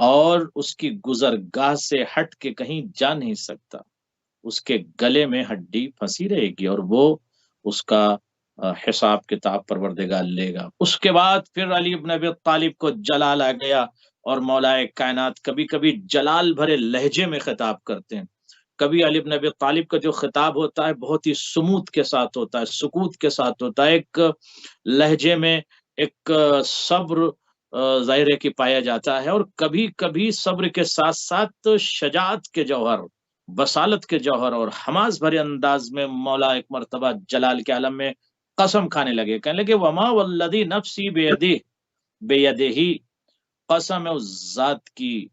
اور اس کی گزرگاہ سے ہٹ کے کہیں جا نہیں سکتا، اس کے گلے میں ہڈی پھنسی رہے گی اور وہ اس کا حساب کتاب پروردگار لے گا۔ اس کے بعد پھر علی ابن ابی طالب کو جلال آ گیا، اور مولا کائنات کبھی کبھی جلال بھرے لہجے میں خطاب کرتے ہیں، کبھی علی ابن ابی طالب کا جو خطاب ہوتا ہے بہت ہی سموت کے ساتھ ہوتا ہے، سکوت کے ساتھ ہوتا ہے، ایک لہجے میں ایک صبر ظاہر ہے کہ پایا جاتا ہے، اور کبھی کبھی صبر کے ساتھ ساتھ شجاعت کے جوہر، بصالت کے جوہر اور حماس بھرے انداز میں مولا ایک مرتبہ جلال کے عالم میں قسم کھانے لگے، کہنے لگے وما والذی نفسی بیدہ، قسم ہے اس ذات کی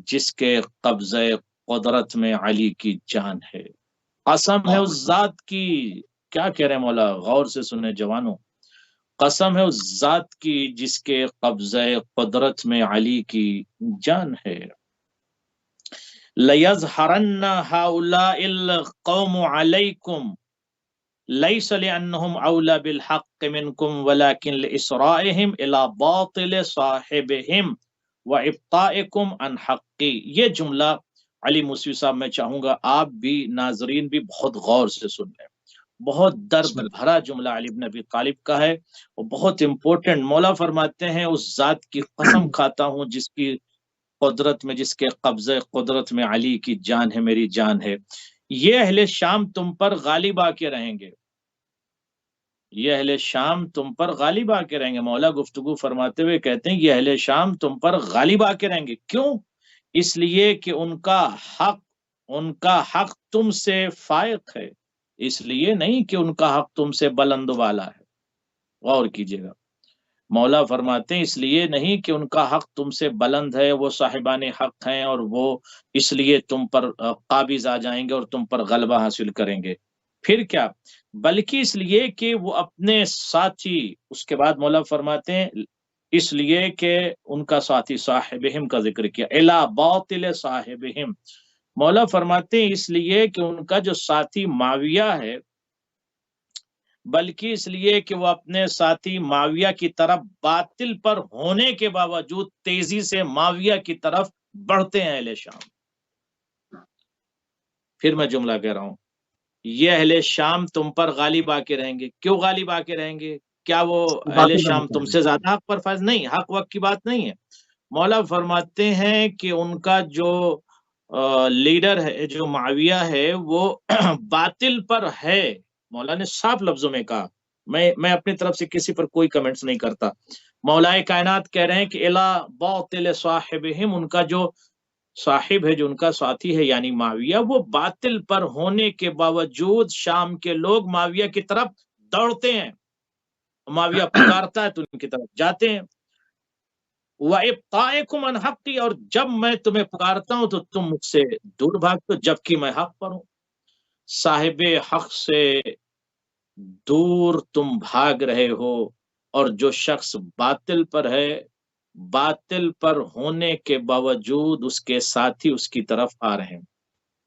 جس کے قبضہ قدرت میں علی کی جان ہے، قسم ہے اس ذات کی، کیا کہہ رہے ہیں مولا، غور سے سنیں جوانوں، قسم ہے اس ذات کی جس کے قبضہ قدرت میں علی کی جان ہے، لَيَظْهَرَنَّ هَؤُلَاءِ الْقَوْمُ عَلَيْكُمْ لَيْسَ لِأَنَّهُمْ أَوْلَى بِالْحَقِّ مِنْكُمْ وَلَكِنْ لِإِسْرَائِهِمْ إِلَى بَاطِلِ صَاحِبِهِمْ وَإِبْطَائِكُمْ عَنْ حَقِّ۔ یہ جملہ علی موسوی صاحب میں چاہوں گا آپ بھی ناظرین بھی بہت غور سے سن لیں، بہت درد بسم اللہ۔ بھرا جملہ علی بن ابی طالب کا ہے، وہ بہت امپورٹنٹ۔ مولا فرماتے ہیں اس ذات کی قسم کھاتا ہوں جس کی قدرت میں، جس کے قبضہ قدرت میں علی کی جان ہے، میری جان ہے، یہ اہل شام تم پر غالب آ کے رہیں گے، یہ اہل شام تم پر غالب آ کے رہیں گے۔ مولا گفتگو فرماتے ہوئے کہتے ہیں یہ اہل شام تم پر غالب آ کے رہیں گے، کیوں؟ اس لیے کہ ان کا حق تم سے فائق ہے، اس لیے نہیں کہ ان کا حق تم سے بلند و بالا ہے۔ غور کیجئے گا، مولا فرماتے ہیں اس لیے نہیں کہ ان کا حق تم سے بلند ہے، وہ صاحبان حق ہیں اور وہ اس لیے تم پر قابض آ جائیں گے اور تم پر غلبہ حاصل کریں گے، پھر کیا، بلکہ اس لیے کہ وہ اپنے ساتھی، اس کے بعد مولا فرماتے ہیں اس لیے کہ ان کا ساتھی صاحبہم کا ذکر کیا، الا باطل صاحبہم، مولا فرماتے ہیں اس لیے کہ ان کا جو ساتھی معاویہ ہے، بلکہ اس لیے کہ وہ اپنے ساتھی معاویہ کی طرف باطل پر ہونے کے باوجود تیزی سے معاویہ کی طرف بڑھتے ہیں اہل شام۔ پھر میں جملہ کہہ رہا ہوں، یہ اہل شام تم پر غالب آ کے رہیں گے، کیوں غالب آ کے رہیں گے؟ کیا وہ اہل باقی کا شام تم مطلب سے زیادہ حق پر فائز؟ نہیں، حق وقت کی بات نہیں ہے، مولا فرماتے ہیں کہ ان کا جو لیڈر ہے، جو معاویہ ہے، وہ باطل پر ہے، مولا نے صاف لفظوں میں کہا، میں اپنی طرف سے کسی پر کوئی کمنٹس نہیں کرتا، مولا کائنات کہہ رہے ہیں کہ الا باطل صاحبہم، ان کا جو صاحب ہے، جو ان کا ساتھی ہے یعنی معاویہ، وہ باطل پر ہونے کے باوجود شام کے لوگ معاویہ کی طرف دوڑتے ہیں، معاویہ پکارتا ہے تو ان کی طرف جاتے ہیں، وَإِبْطَائِكُمْ عَنْ حَقِّ، اور جب میں تمہیں پکارتا ہوں تو تم مجھ سے دور بھاگتے ہو جبکہ میں حق پر ہوں، صاحب حق سے دور تم بھاگ رہے ہو، اور جو شخص باطل پر ہے، باطل پر ہونے کے باوجود اس کے ساتھی اس کی طرف آ رہے ہیں۔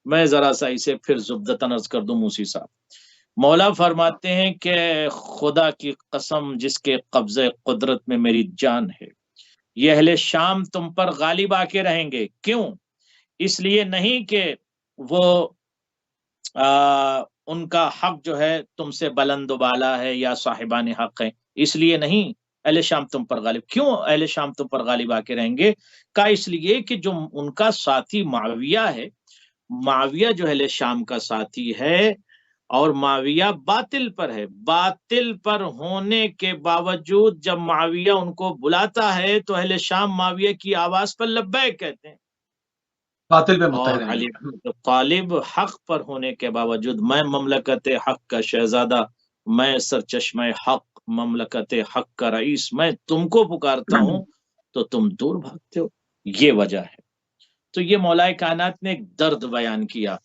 میں ذرا سا اسے پھر زبدتاً عرض کر دوں موسی صاحب، مولا فرماتے ہیں کہ خدا کی قسم جس کے قبضہ قدرت میں میری جان ہے، یہ اہل شام تم پر غالب آ کے رہیں گے، کیوں؟ اس لیے نہیں کہ وہ ان کا حق جو ہے تم سے بلند و بالا ہے یا صاحبان حق ہیں، اس لیے نہیں اہل شام تم پر غالب، کیوں اہل شام تم پر غالب آ کے رہیں گے؟ کا اس لیے کہ جو ان کا ساتھی معاویہ ہے، معاویہ جو اہل شام کا ساتھی ہے، اور معاویہ باطل پر ہے، باطل پر ہونے کے باوجود جب معاویہ ان کو بلاتا ہے تو اہل شام معاویہ کی آواز پر لبیک کہتے ہیں، باطل پہ اور متحد ہیں۔ علی بن طالب حق پر ہونے کے باوجود میں مملکت حق کا شہزادہ، میں سرچشمہ حق، مملکت حق کا رئیس، میں تم کو پکارتا ہوں تو تم دور بھاگتے ہو، یہ وجہ ہے۔ تو یہ مولا کائنات نے ایک درد بیان کیا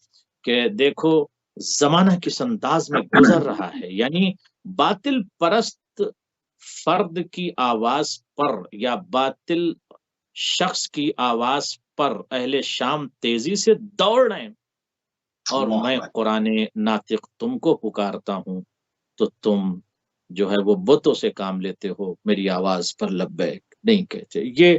کہ دیکھو زمانہ کس انداز میں گزر رہا ہے، یعنی باطل پرست فرد کی آواز پر یا باطل شخص کی آواز پر اہل شام تیزی سے دوڑ رہے ہیں، اور اللہ میں اکبر۔ قرآن ناطق تم کو پکارتا ہوں تو تم جو ہے وہ بتوں سے کام لیتے ہو، میری آواز پر لبیک نہیں کہتے۔ یہ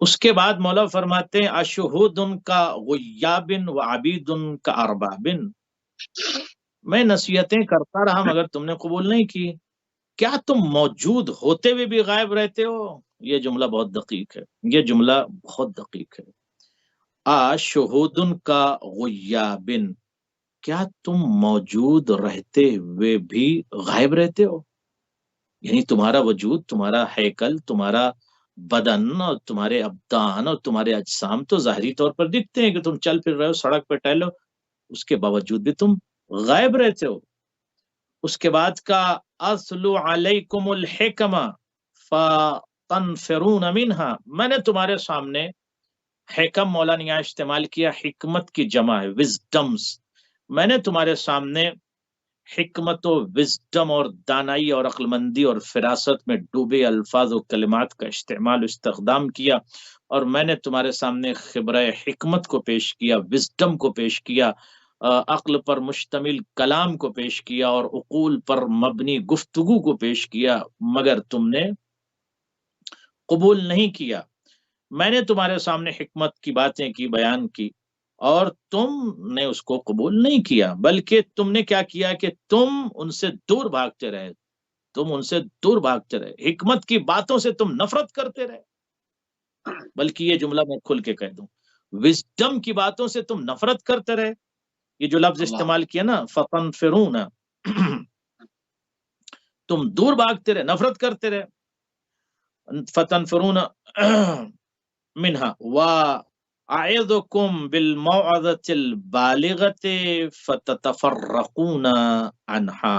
اس کے بعد مولا فرماتے ہیں اشہود ان کا غیابن و عبید ان کا اربابن، میں نصیحتیں کرتا رہا مگر تم نے قبول نہیں کی، کیا تم موجود ہوتے ہوئے بھی غائب رہتے ہو؟ یہ جملہ بہت دقیق ہے، یہ جملہ بہت دقیق ہے۔ اشہود ان کا غیابن، کیا تم موجود رہتے ہوئے بھی غائب رہتے ہو؟ یعنی تمہارا وجود، تمہارا ہیکل، تمہارا بدن اور تمہارے ابدان اور تمہارے اجسام تو ظاہری طور پر دکھتے ہیں کہ تم چل پھر رہے ہو، سڑک پہ ٹہلو، اس کے باوجود بھی تم غائب رہتے ہو۔ اس کے بعد کا اَتْلُو عَلَيْكُمُ الْحِكْمَ فَتَنْفِرُونَ مِنْهَا، میں نے تمہارے سامنے حکم، مولا نے یہاں استعمال کیا، حکمت کی جمع ہے وزڈمز، میں نے تمہارے سامنے حکمت و وزڈم اور دانائی اور عقل مندی اور فراست میں ڈوبے الفاظ و کلمات کا استعمال و استخدام کیا، اور میں نے تمہارے سامنے خبرہ حکمت کو پیش کیا، وزڈم کو پیش کیا، عقل پر مشتمل کلام کو پیش کیا اور عقول پر مبنی گفتگو کو پیش کیا، مگر تم نے قبول نہیں کیا۔ میں نے تمہارے سامنے حکمت کی باتیں کی، بیان کی، اور تم نے اس کو قبول نہیں کیا، بلکہ تم نے کیا کیا کہ تم ان سے دور بھاگتے رہے، تم ان سے دور بھاگتے رہے، حکمت کی باتوں سے تم نفرت کرتے رہے۔ بلکہ یہ جملہ میں کھل کے کہہ دوں، وزڈم کی باتوں سے تم نفرت کرتے رہے، یہ جو لفظ استعمال کیا نا فَتَنْفِرُونَ، تم دور بھاگتے رہے، نفرت کرتے رہے، فَتَنْفِرُونَ مِنْهَا وَأَعِظُكُمْ بِالْمَوْعِظَةِ الْبَالِغَةِ فَتَتَفَرَّقُونَ عَنْهَا،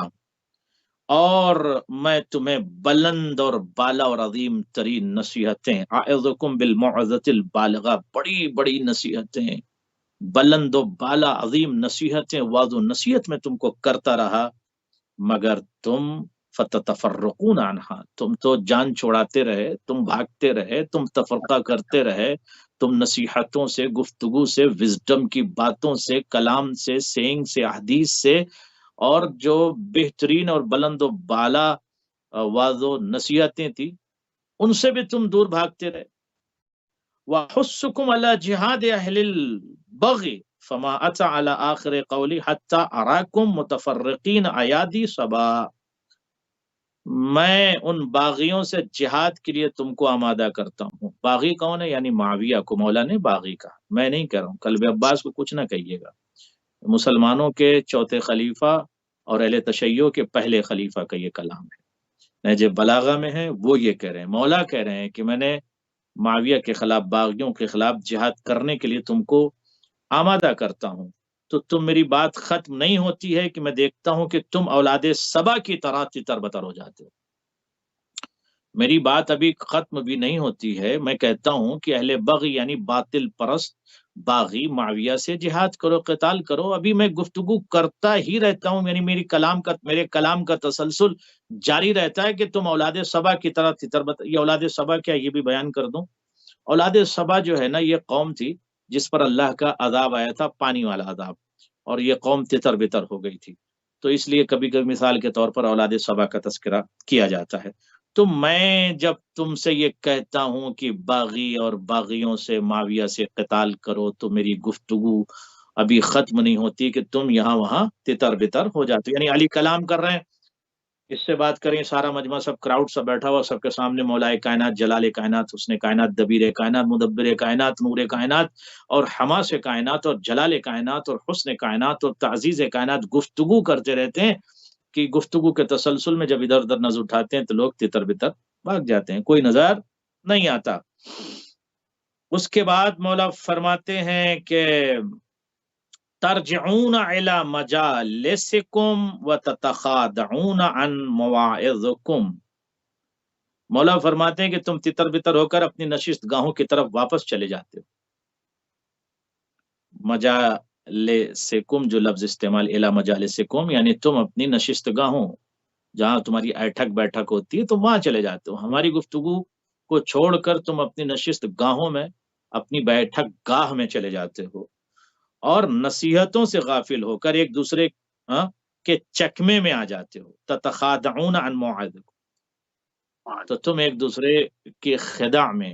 اور میں تمہیں بلند اور بالا اور عظیم ترین نصیحتیں، اعظکم بالموعظۃ البالغہ، بڑی بڑی نصیحتیں، بلند و بالا عظیم نصیحتیں، وعظ و نصیحت میں تم کو کرتا رہا، مگر تم فتتفرقون عنہا، تم تو جان چھوڑاتے رہے، تم بھاگتے رہے، تم تفرقہ کرتے رہے، تم نصیحتوں سے، گفتگو سے، وزڈم کی باتوں سے، کلام سے، سینگ سے، حدیث سے، اور جو بہترین اور بلند و بالا وعظ و نصیحتیں تھی ان سے بھی تم دور بھاگتے رہے۔ وَحُسُّكُمْ عَلَى جِهَادِ أَهْلِ الْبَغْيِ فَمَا أَتَى عَلَى آخِرِ قَوْلِ حَتَّى أَرَاكُمْ مُتَفَرِّقِينَ أَيَادِي صَبَا، میں ان باغیوں سے جہاد کے لیے تم کو آمادہ کرتا ہوں۔ باغی کون ہے؟ یعنی معاویہ کو مولا نے باغی کہا، میں نہیں کہہ رہا ہوں، قلب عباس کو کچھ نہ کہیے گا، مسلمانوں کے چوتھے خلیفہ اور اہل تشیع کے پہلے خلیفہ کا یہ کلام ہے، نہج بلاغہ میں ہے، وہ یہ کہہ رہے ہیں، مولا کہہ رہے ہیں کہ میں نے معاویہ کے خلاف، باغیوں کے خلاف جہاد کرنے کے لیے تم کو آمادہ کرتا ہوں، تو تم میری بات ختم نہیں ہوتی ہے کہ میں دیکھتا ہوں کہ تم اولاد سبا کی طرح تتر بتر ہو جاتے ہو، میری بات ابھی ختم بھی نہیں ہوتی ہے، میں کہتا ہوں کہ اہل بغی یعنی باطل پرست باغی معاویہ سے جہاد کرو، قتال کرو، ابھی میں گفتگو کرتا ہی رہتا ہوں، یعنی میرے کلام کا تسلسل جاری رہتا ہے کہ تم اولاد سبا کی طرح تتر بتر۔ یہ اولاد سبا کیا، یہ بھی بیان کر دوں، اولاد سبا جو ہے نا، یہ قوم تھی جس پر اللہ کا عذاب آیا تھا، پانی والا عذاب، اور یہ قوم تتر بتر ہو گئی تھی، تو اس لیے کبھی کبھی مثال کے طور پر اولاد سبا کا تذکرہ کیا جاتا ہے۔ تو میں جب تم سے یہ کہتا ہوں کہ باغی اور باغیوں سے، معاویہ سے قتال کرو، تو میری گفتگو ابھی ختم نہیں ہوتی کہ تم یہاں وہاں تتر بتر ہو جاتے ہو۔ یعنی علی کلام کر رہے ہیں، اس سے بات کریں، سارا مجمع، سب کراؤڈ سب بیٹھا ہوا، سب کے سامنے مولائے کائنات، جلال کائنات، حسن کائنات، دبیر کائنات، مدبر کائنات، نور کائنات اور حماس کائنات اور جلال کائنات اور حسن کائنات اور تعزیز کائنات گفتگو کرتے رہتے ہیں کہ گفتگو کے تسلسل میں جب ادھر ادھر نظر اٹھاتے ہیں تو لوگ تتر بتر بھاگ جاتے ہیں، کوئی نظر نہیں آتا۔ اس کے بعد مولا فرماتے ہیں کہ ترجعون الى مجالسکم وتتخادعون عن مواعظکم، مولا فرماتے ہیں کہ تم تتر بتر ہو کر اپنی نشست گاہوں کی طرف واپس چلے جاتے ہو۔ مجالسکم جو لفظ استعمال، الی مجالسکم یعنی تم اپنی نشست گاہوں، جہاں تمہاری ایٹھک بیٹھک ہوتی ہے تم وہاں چلے جاتے ہو، ہماری گفتگو کو چھوڑ کر تم اپنی نشست گاہوں میں، اپنی بیٹھک گاہ میں چلے جاتے ہو، اور نصیحتوں سے غافل ہو کر ایک دوسرے کے چکمے میں آ جاتے ہو۔ تتخادعون عن مواعظکم، تو تم ایک دوسرے کے خداع میں،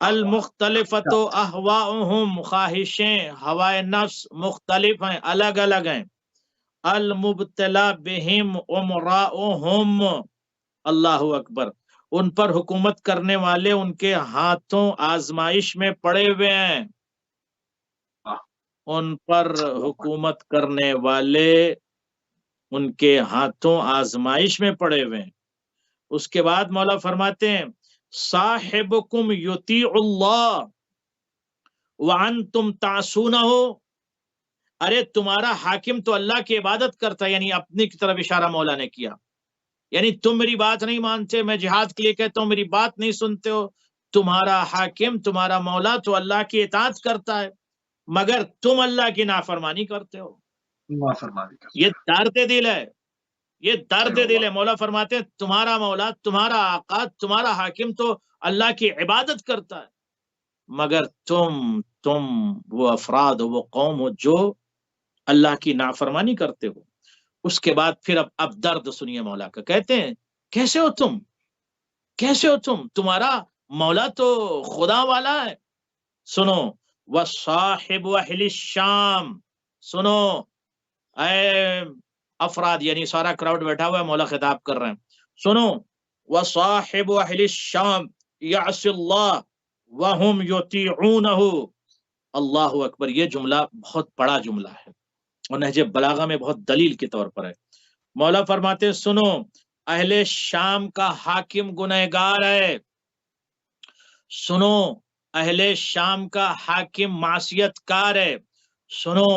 المختلفت احواؤہم، خواہشیں ہوائے نفس مختلف ہیں، الگ الگ ہیں، المبتلا بہم امراؤہم، اللہ اکبر، ان پر حکومت کرنے والے ان کے ہاتھوں آزمائش میں پڑے ہوئے ہیں، ان پر حکومت کرنے والے ان کے ہاتھوں آزمائش میں پڑے ہوئے ہیں۔ اس کے بعد مولا فرماتے ہیں صاحبکم یطیع اللہ وانتم تعصونہ، ارے تمہارا حاکم تو اللہ کی عبادت کرتا ہے، یعنی اپنی کی طرف اشارہ مولا نے کیا، یعنی تم میری بات نہیں مانتے، میں جہاد کے لیے کہتا ہوں میری بات نہیں سنتے ہو، تمہارا حاکم تمہارا مولا تو اللہ کی اطاعت کرتا ہے مگر تم اللہ کی نافرمانی کرتے ہو۔ نافرمانی کرتے یہ ہیں۔ درد دل ہے، یہ درد اللہ دل ہے۔ مولا فرماتے ہیں تمہارا مولا تمہارا آقا تمہارا حاکم تو اللہ کی عبادت کرتا ہے مگر تم وہ افراد ہو، وہ قوم ہو جو اللہ کی نافرمانی کرتے ہو۔ اس کے بعد پھر اب درد سنیے مولا کا، کہتے ہیں کیسے ہو تم، کیسے ہو تم، تمہارا مولا تو خدا والا ہے۔ سنو وصاحب اہل الشام، سنو اے افراد، یعنی سارا کراؤڈ بیٹھا ہوا ہے، مولا خطاب کر رہے ہیں، سنو وصاحب اہل الشام یعصی اللہ وہم یطیعونہ، اللہ اکبر، یہ جملہ بہت بڑا جملہ ہے اور نہج بلاغہ میں بہت دلیل کے طور پر ہے۔ مولا فرماتے سنو اہل شام کا حاکم گنہگار ہے، سنو اہل شام کا حاکم معصیت کار ہے، سنو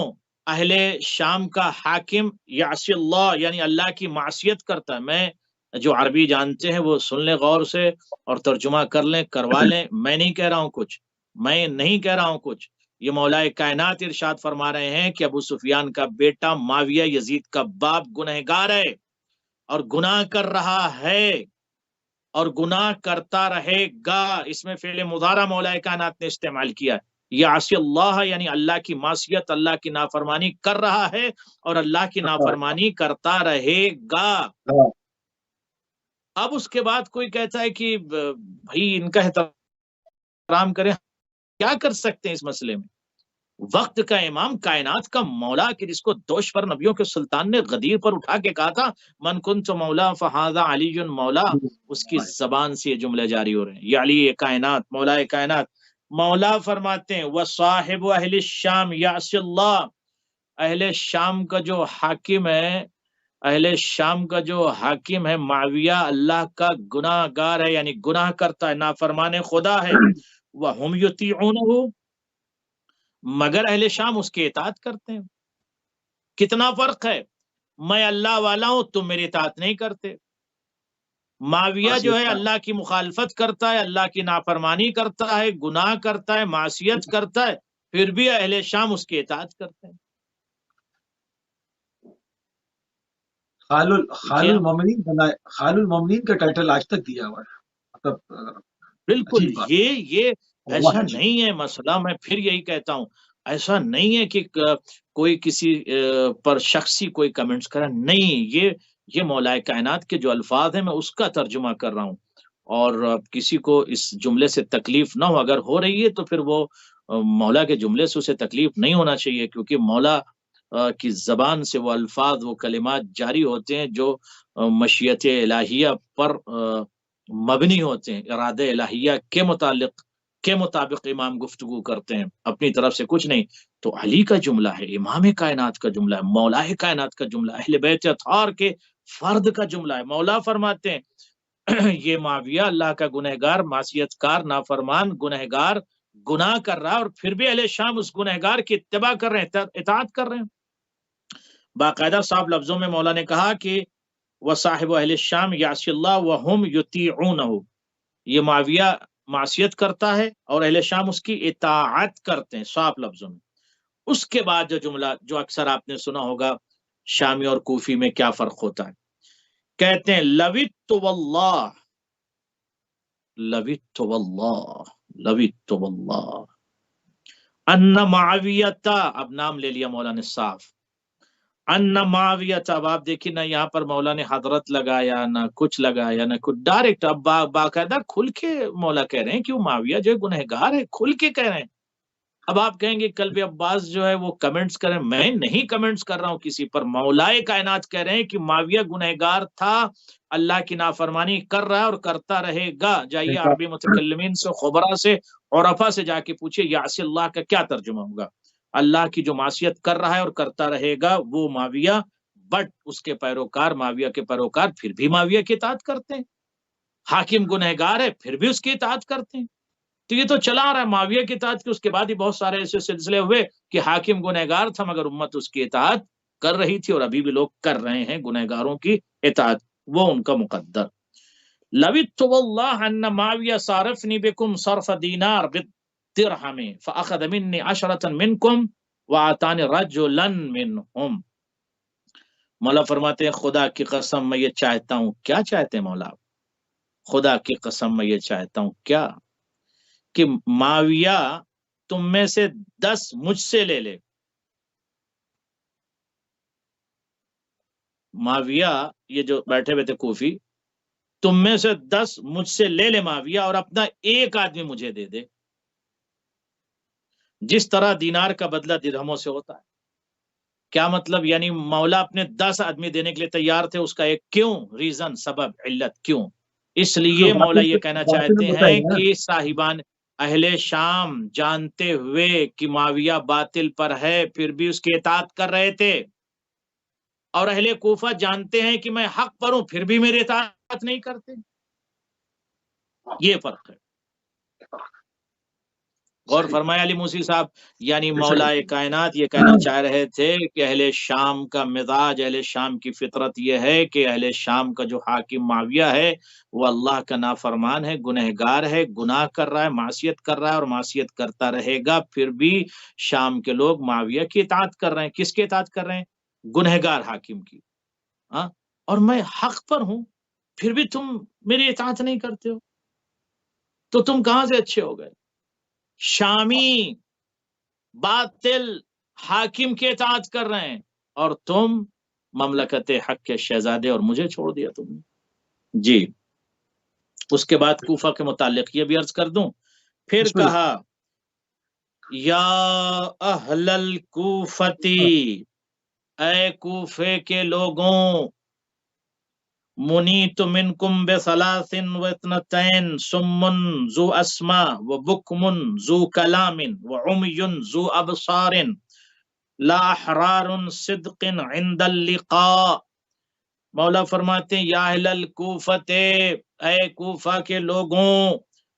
اہل شام کا حاکم یعصی اللہ، یعنی اللہ کی معصیت کرتا ہے۔ میں جو عربی جانتے ہیں وہ سن لیں غور سے اور ترجمہ کر لیں، کروا لیں، میں نہیں کہہ رہا ہوں کچھ، میں نہیں کہہ رہا ہوں کچھ، یہ مولا کائنات ارشاد فرما رہے ہیں کہ ابو سفیان کا بیٹا معاویہ یزید کا باپ گنہگار ہے اور گناہ کر رہا ہے اور گناہ کرتا رہے گا، اس میں فعل مضارع مولا کائنات نے استعمال کیا ہے، یعصی اللہ یعنی اللہ کی معصیت، اللہ کی نافرمانی کر رہا ہے اور اللہ کی نافرمانی کرتا رہے گا۔ اب اس کے بعد کوئی کہتا ہے کہ بھائی ان کا احترام کریں، کیا کر سکتے ہیں اس مسئلے میں؟ وقت کا امام کائنات کا مولا کہ جس کو دوش پر نبیوں کے سلطان نے غدیر پر اٹھا کے کہا تھا من کنت مولا فہذا علی مولا، اس کی زبان سے یہ جملے جاری ہو رہے ہیں، یہ علی کائنات، مولا کائنات۔ مولا فرماتے ہیں وصاحب اہل الشام یعصی اللہ، اہل شام کا جو حاکم ہے، اہل شام کا جو حاکم ہے معاویہ اللہ کا گناہ گار ہے، یعنی گناہ کرتا ہے، نافرمان خدا ہے، وہم یطیعونہ، مگر اہل شام اس کی اطاعت کرتے ہیں۔ کتنا فرق ہے، میں اللہ والا ہوں تم میری اطاعت نہیں کرتے، معاویہ جو ہے اللہ کی مخالفت کرتا ہے، اللہ کی نافرمانی کرتا ہے، گناہ کرتا ہے، معصیت کرتا ہے، پھر بھی اہل شام اس کی اطاعت کرتے ہیں۔ خال المومنین بنائے، خال المومنین کا ٹائٹل آج تک دیا ہوا ہے، مطلب بالکل یہ ایسا عجیب۔ نہیں ہے مسئلہ، میں پھر یہی کہتا ہوں ایسا نہیں ہے کہ کوئی کسی پر شخصی کوئی کمنٹس کرا، نہیں، یہ مولا کائنات کے جو الفاظ ہیں میں اس کا ترجمہ کر رہا ہوں، اور کسی کو اس جملے سے تکلیف نہ ہو، اگر ہو رہی ہے تو پھر وہ مولا کے جملے سے اسے تکلیف نہیں ہونا چاہیے، کیونکہ مولا کی زبان سے وہ الفاظ وہ کلمات جاری ہوتے ہیں جو مشیت الہیہ پر مبنی ہوتے ہیں، ارادہ الہیہ کے مطابق امام گفتگو کرتے ہیں، اپنی طرف سے کچھ نہیں۔ تو علی کا جملہ ہے، امام کائنات کا جملہ ہے، مولا کائنات کا جملہ ہے، اہل بیت اطہار کے فرد کا جملہ ہے۔ مولا فرماتے ہیں یہ معاویہ اللہ کا گنہگار، معصیت کار، نافرمان، گنہگار، گناہ کر رہا ہے اور پھر بھی اہل شام اس گنہگار کی اتباع کر رہے ہیں، اطاعت کر رہے ہیں۔ باقاعدہ صاف لفظوں میں مولا نے کہا کہ وصاحب اہل الشام یعصی اللہ وہم یطیعونہ، یہ معاویہ معصیت کرتا ہے اور اہل شام اس کی اطاعت کرتے ہیں، صاف لفظوں میں۔ اس کے بعد جو جملہ جو اکثر آپ نے سنا ہوگا شامی اور کوفی میں کیا فرق ہوتا ہے، کہتے ہیں لویت واللہ، لویت واللہ، لویت واللہ ان معاویہ، اب نام لے لیا مولا نے صاف، ان معاویہ، اب آپ دیکھیے نہ یہاں پر مولا نے حضرت لگایا نہ کچھ لگایا نہ کچھ، ڈائریکٹ اب باقاعدہ کھل کے مولا کہہ رہے ہیں کہ وہ معاویہ جو ہے گنہگار ہے، کھل کے کہہ رہے ہیں۔ اب آپ کہیں گے قلب عباس جو ہے وہ کمنٹس کریں، میں نہیں کمنٹس کر رہا ہوں کسی پر، مولائے کائنات کہہ رہے ہیں کہ معاویہ گنہگار تھا، اللہ کی نافرمانی کر رہا ہے اور کرتا رہے گا۔ جائیے عربی متکلمین سے، خبراء سے، عرفا سے جا کے پوچھیے یعصی اللہ کا کیا ترجمہ ہوگا۔ اللہ کی جو معصیت کر رہا ہے اور کرتا رہے گا وہ معاویہ، بٹ اس کے پیروکار، معاویہ کے پیروکار پھر بھی معاویہ کی اطاعت کرتے ہیں۔ حاکم گنہگار ہے پھر بھی اس کی اطاعت کرتے ہیں۔ تو یہ تو چلا آ رہا ہے معاویہ کی اطاعت کی، اس کے بعد ہی بہت سارے ایسے سلسلے ہوئے کہ حاکم گنہگار تھا مگر امت اس کی اطاعت کر رہی تھی، اور ابھی بھی لوگ کر رہے ہیں گنہگاروں کی اطاعت، وہ ان کا مقدر۔ لَوِتُّ وَاللَّهَ أَنَّ مَعَوِيَ صَارَفْنِي بِكُمْ صَرْفَ دِينَارٍ بِالدِّرْهَمِ فَأَخَذَ مِنِّي عَشْرَةً مِنْكُمْ وَأَعْطَانِ رَجُلًا مِنْهُمْ۔ مولا فرماتے ہیں خدا کی قسم میں یہ چاہتا ہوں، کیا چاہتے ہیں مولا؟ خدا کی قسم میں یہ چاہتا ہوں کیا، کہ معاویہ تم میں سے 10 مجھ سے لے لے۔ معاویہ یہ جو بیٹھے ہوئے تھے کوفی، تم میں سے 10 مجھ سے لے لے معاویہ، اور اپنا ایک آدمی مجھے دے دے، جس طرح دینار کا بدلہ درہموں سے ہوتا ہے۔ کیا مطلب؟ یعنی مولا اپنے 10 آدمی دینے کے لیے تیار تھے، اس کا ایک کیوں، ریزن، سبب، علت، کیوں؟ اس لیے مولا یہ کہنا چاہتے ہیں کہ صاحبان اہل شام جانتے ہوئے کہ معاویہ باطل پر ہے پھر بھی اس کی اطاعت کر رہے تھے، اور اہل کوفہ جانتے ہیں کہ میں حق پر ہوں پھر بھی میری اطاعت نہیں کرتے۔ یہ فرق ہے۔ غور فرمایا علی موسی صاحب، یعنی مولا کائنات یہ کہنا چاہ رہے تھے کہ اہل شام کا مزاج، اہل شام کی فطرت یہ ہے کہ اہل شام کا جو حاکم معاویہ ہے وہ اللہ کا نافرمان ہے، گنہگار ہے، گناہ کر رہا ہے، معصیت کر رہا ہے اور معصیت کرتا رہے گا، پھر بھی شام کے لوگ معاویہ کی اطاعت کر رہے ہیں۔ کس کی اطاعت کر رہے ہیں؟ گنہگار حاکم کی۔ اور میں حق پر ہوں پھر بھی تم میری اطاعت نہیں کرتے ہو، تو تم کہاں سے اچھے ہو گئے؟ شامی باطل حاکم کی اطاعت کر رہے ہیں اور تم مملکت حق کے شہزادے، اور مجھے چھوڑ دیا تم نے۔ جی اس کے بعد کوفہ کے متعلق یہ بھی عرض کر دوں، پھر کہا یا اہل الکوفتی، اے کوفے کے لوگوں، منیت منکم بثلاث واثنتین، سم ذو اسما وبکم ذو کلام وعمی ذو ابصار، لا احرار صدق عند اللقاء۔ مولا فرماتے ہیں یا اہل الکوفت، اے کوفہ کے لوگوں،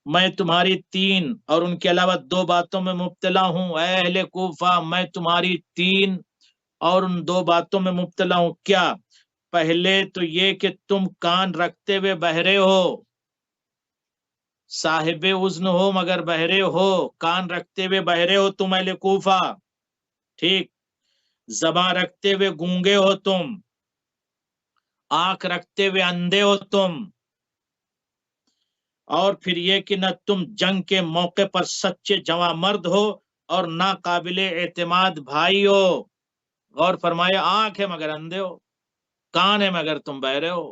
میں تمہاری 3 اور ان کے علاوہ 2 باتوں میں مبتلا ہوں۔ اے اہل کوفہ، میں تمہاری 3 اور ان 2 باتوں میں مبتلا ہوں۔ کیا؟ پہلے تو یہ کہ تم کان رکھتے ہوئے بہرے ہو، صاحب اذن ہو مگر بہرے ہو، کان رکھتے ہوئے بہرے ہو تم اہل کوفہ، ٹھیک؟ زبان رکھتے ہوئے گونگے ہو تم، آنکھ رکھتے ہوئے اندھے ہو تم، اور پھر یہ کہ نہ تم جنگ کے موقع پر سچے جواں مرد ہو اور نہ قابل اعتماد بھائی ہو۔ غور فرمایا، آنکھ ہے مگر اندھے ہو، کان ہے مگر تم بہرے ہو،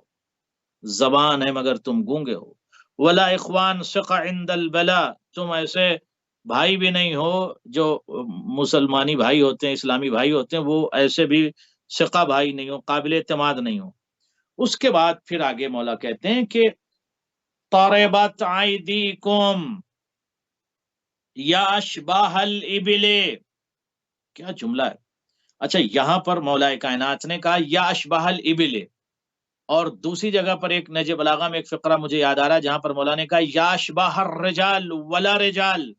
زبان ہے مگر تم گونگے ہو۔ ولا اخوان ثقہ عند البلا، تم ایسے بھائی بھی نہیں ہو جو مسلمانی بھائی ہوتے ہیں، اسلامی بھائی ہوتے ہیں، وہ ایسے بھی ثقہ بھائی نہیں ہو، قابل اعتماد نہیں ہو۔ اس کے بعد پھر آگے مولا کہتے ہیں کہ طربت ایدیکم یا اشباہ الابل، کیا جملہ ہے! اچھا، یہاں پر مولا کائنات نے کہا یا اشباہ الابل، اور دوسری جگہ پر ایک نہج بلاغہ میں ایک فقرہ مجھے یاد آ رہا ہے جہاں پر مولا نے کہا یا اشباہ الرجال ولا رجال،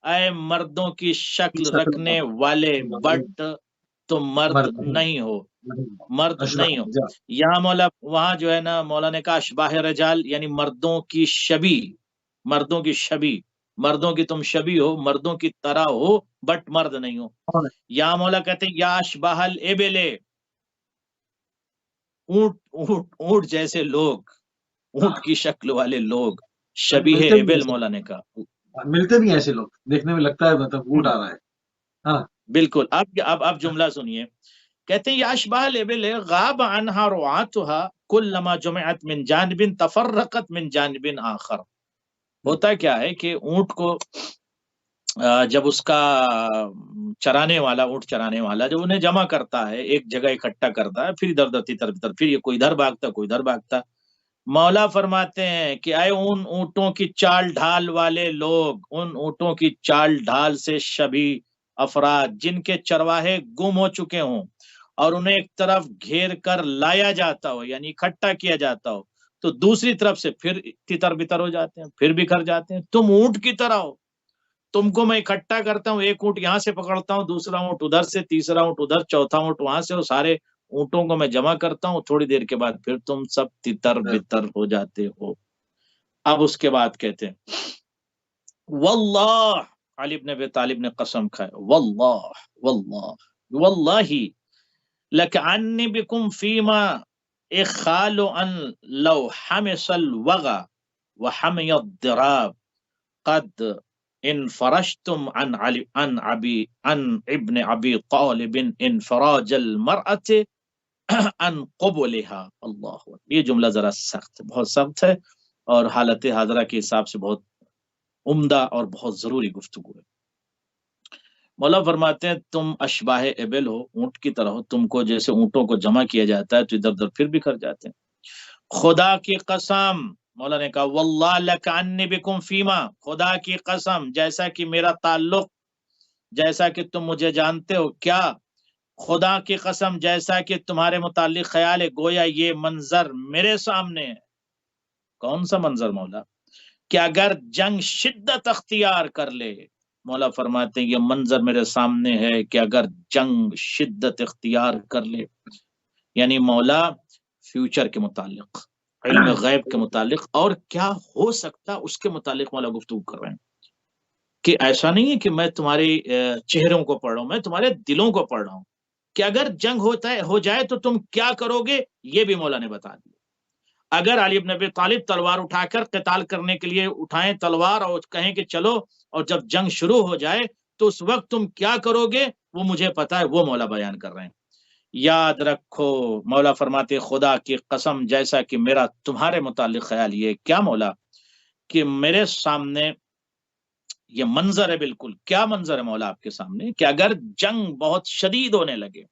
اے مردوں کی شکل رکھنے والے بٹ تم مرد نہیں ہو، مرد نہیں ہو۔ یہاں مولا، وہاں جو ہے نا مولا نے کہا اشباہ رجال، یعنی مردوں کی شبی، مردوں کی شبی، مردوں کی تم شبی ہو، مردوں کی طرح ہو بٹ مرد نہیں ہو۔ یہاں مولا کہتے ہیں یا اشباہ الابل، اونٹ جیسے لوگ، اونٹ کی شکل والے لوگ، شبیہ ابل مولا نے کہا۔ ملتے بھی ایسے لوگ، دیکھنے میں لگتا ہے مطلب اونٹ آ رہا ہے۔ بالکل۔ اب جملہ سنیے کہتے ہیں یا اشباہ الابل غاب عنہا رعاتها کلما جمعت من جانب تفرقت من جانب آخر. ہوتا کیا ہے کہ اونٹ کو جب اس کا اونٹ چرانے والا جب انہیں جمع کرتا ہے، ایک جگہ اکٹھا کرتا ہے، پھر ادھر ادھر تیتر بتر، پھر یہ کوئی ادھر بھاگتا کوئی ادھر بھاگتا. مولا فرماتے ہیں کہ اے ان اونٹوں کی چال ڈھال والے لوگ، ان اونٹوں کی چال ڈھال سے شبیہ افراد جن کے چرواہے گم ہو چکے ہوں اور انہیں ایک طرف گھیر کر لایا جاتا ہو، یعنی اکٹھا کیا جاتا ہو، تو دوسری طرف سے پھر تتر بتر ہو جاتے ہیں، پھر بکھر جاتے ہیں. تم اونٹ کی طرح ہو، تم کو میں اکٹھا کرتا ہوں، ایک اونٹ یہاں سے پکڑتا ہوں، دوسرا اونٹ ادھر سے، تیسرا اونٹ ادھر، چوتھا اونٹ وہاں سے، اور سارے اونٹوں کو میں جمع کرتا ہوں، تھوڑی دیر کے بعد پھر تم سب تتر بتر ہو جاتے ہو. اب اس کے بعد کہتے ہیں واللہ، علی بن ابی طالب نے قسم کھائے، واللہ واللہ واللہ لکعنی بکم فیما اخال ان لو حمس الوغى وحمی الضراب قد انفرشتم عن ابن ابی طالب انفراج المرأة عن قبلها. اللہ اکبر. یہ جملہ ذرا سخت ہے، بہت سخت ہے، اور حالت حاضرہ کے حساب سے بہت عمدہ اور بہت ضروری گفتگو ہے. مولا فرماتے ہیں تم اشباہ ابل ہو، اونٹ کی طرح ہو، تم کو جیسے اونٹوں کو جمع کیا جاتا ہے تو ادھر ادھر پھر بکھر جاتے ہیں. خدا کی قسم، مولا نے کہا واللہ لکعنی بکم فیما، خدا کی قسم جیسا کہ میرا تعلق، جیسا کہ تم مجھے جانتے ہو، کیا خدا کی قسم جیسا کہ تمہارے متعلق خیال ہے، گویا یہ منظر میرے سامنے ہے. کون سا منظر مولا؟ کہ اگر جنگ شدت اختیار کر لے، مولا فرماتے ہیں یہ منظر میرے سامنے ہے کہ اگر جنگ شدت اختیار کر لے، یعنی مولا فیوچر کے متعلق، علم غیب کے متعلق اور کیا ہو سکتا اس کے متعلق مولا گفتگو کر رہے ہیں. کہ ایسا نہیں ہے کہ میں تمہارے چہروں کو پڑھ رہا ہوں، میں تمہارے دلوں کو پڑھ رہا ہوں، کہ اگر جنگ ہو جائے تو تم کیا کرو گے، یہ بھی مولا نے بتا دیا. اگر علی بن ابی طالب تلوار اٹھا کر قتال کرنے کے لیے اٹھائیں تلوار اور کہیں کہ چلو، اور جب جنگ شروع ہو جائے تو اس وقت تم کیا کرو گے، وہ مجھے پتا ہے، وہ مولا بیان کر رہے ہیں. یاد رکھو، مولا فرماتے خدا کی قسم جیسا کہ میرا تمہارے متعلق خیال یہ کیا مولا، کہ میرے سامنے یہ منظر ہے. بالکل کیا منظر ہے مولا آپ کے سامنے، کہ اگر جنگ بہت شدید ہونے لگے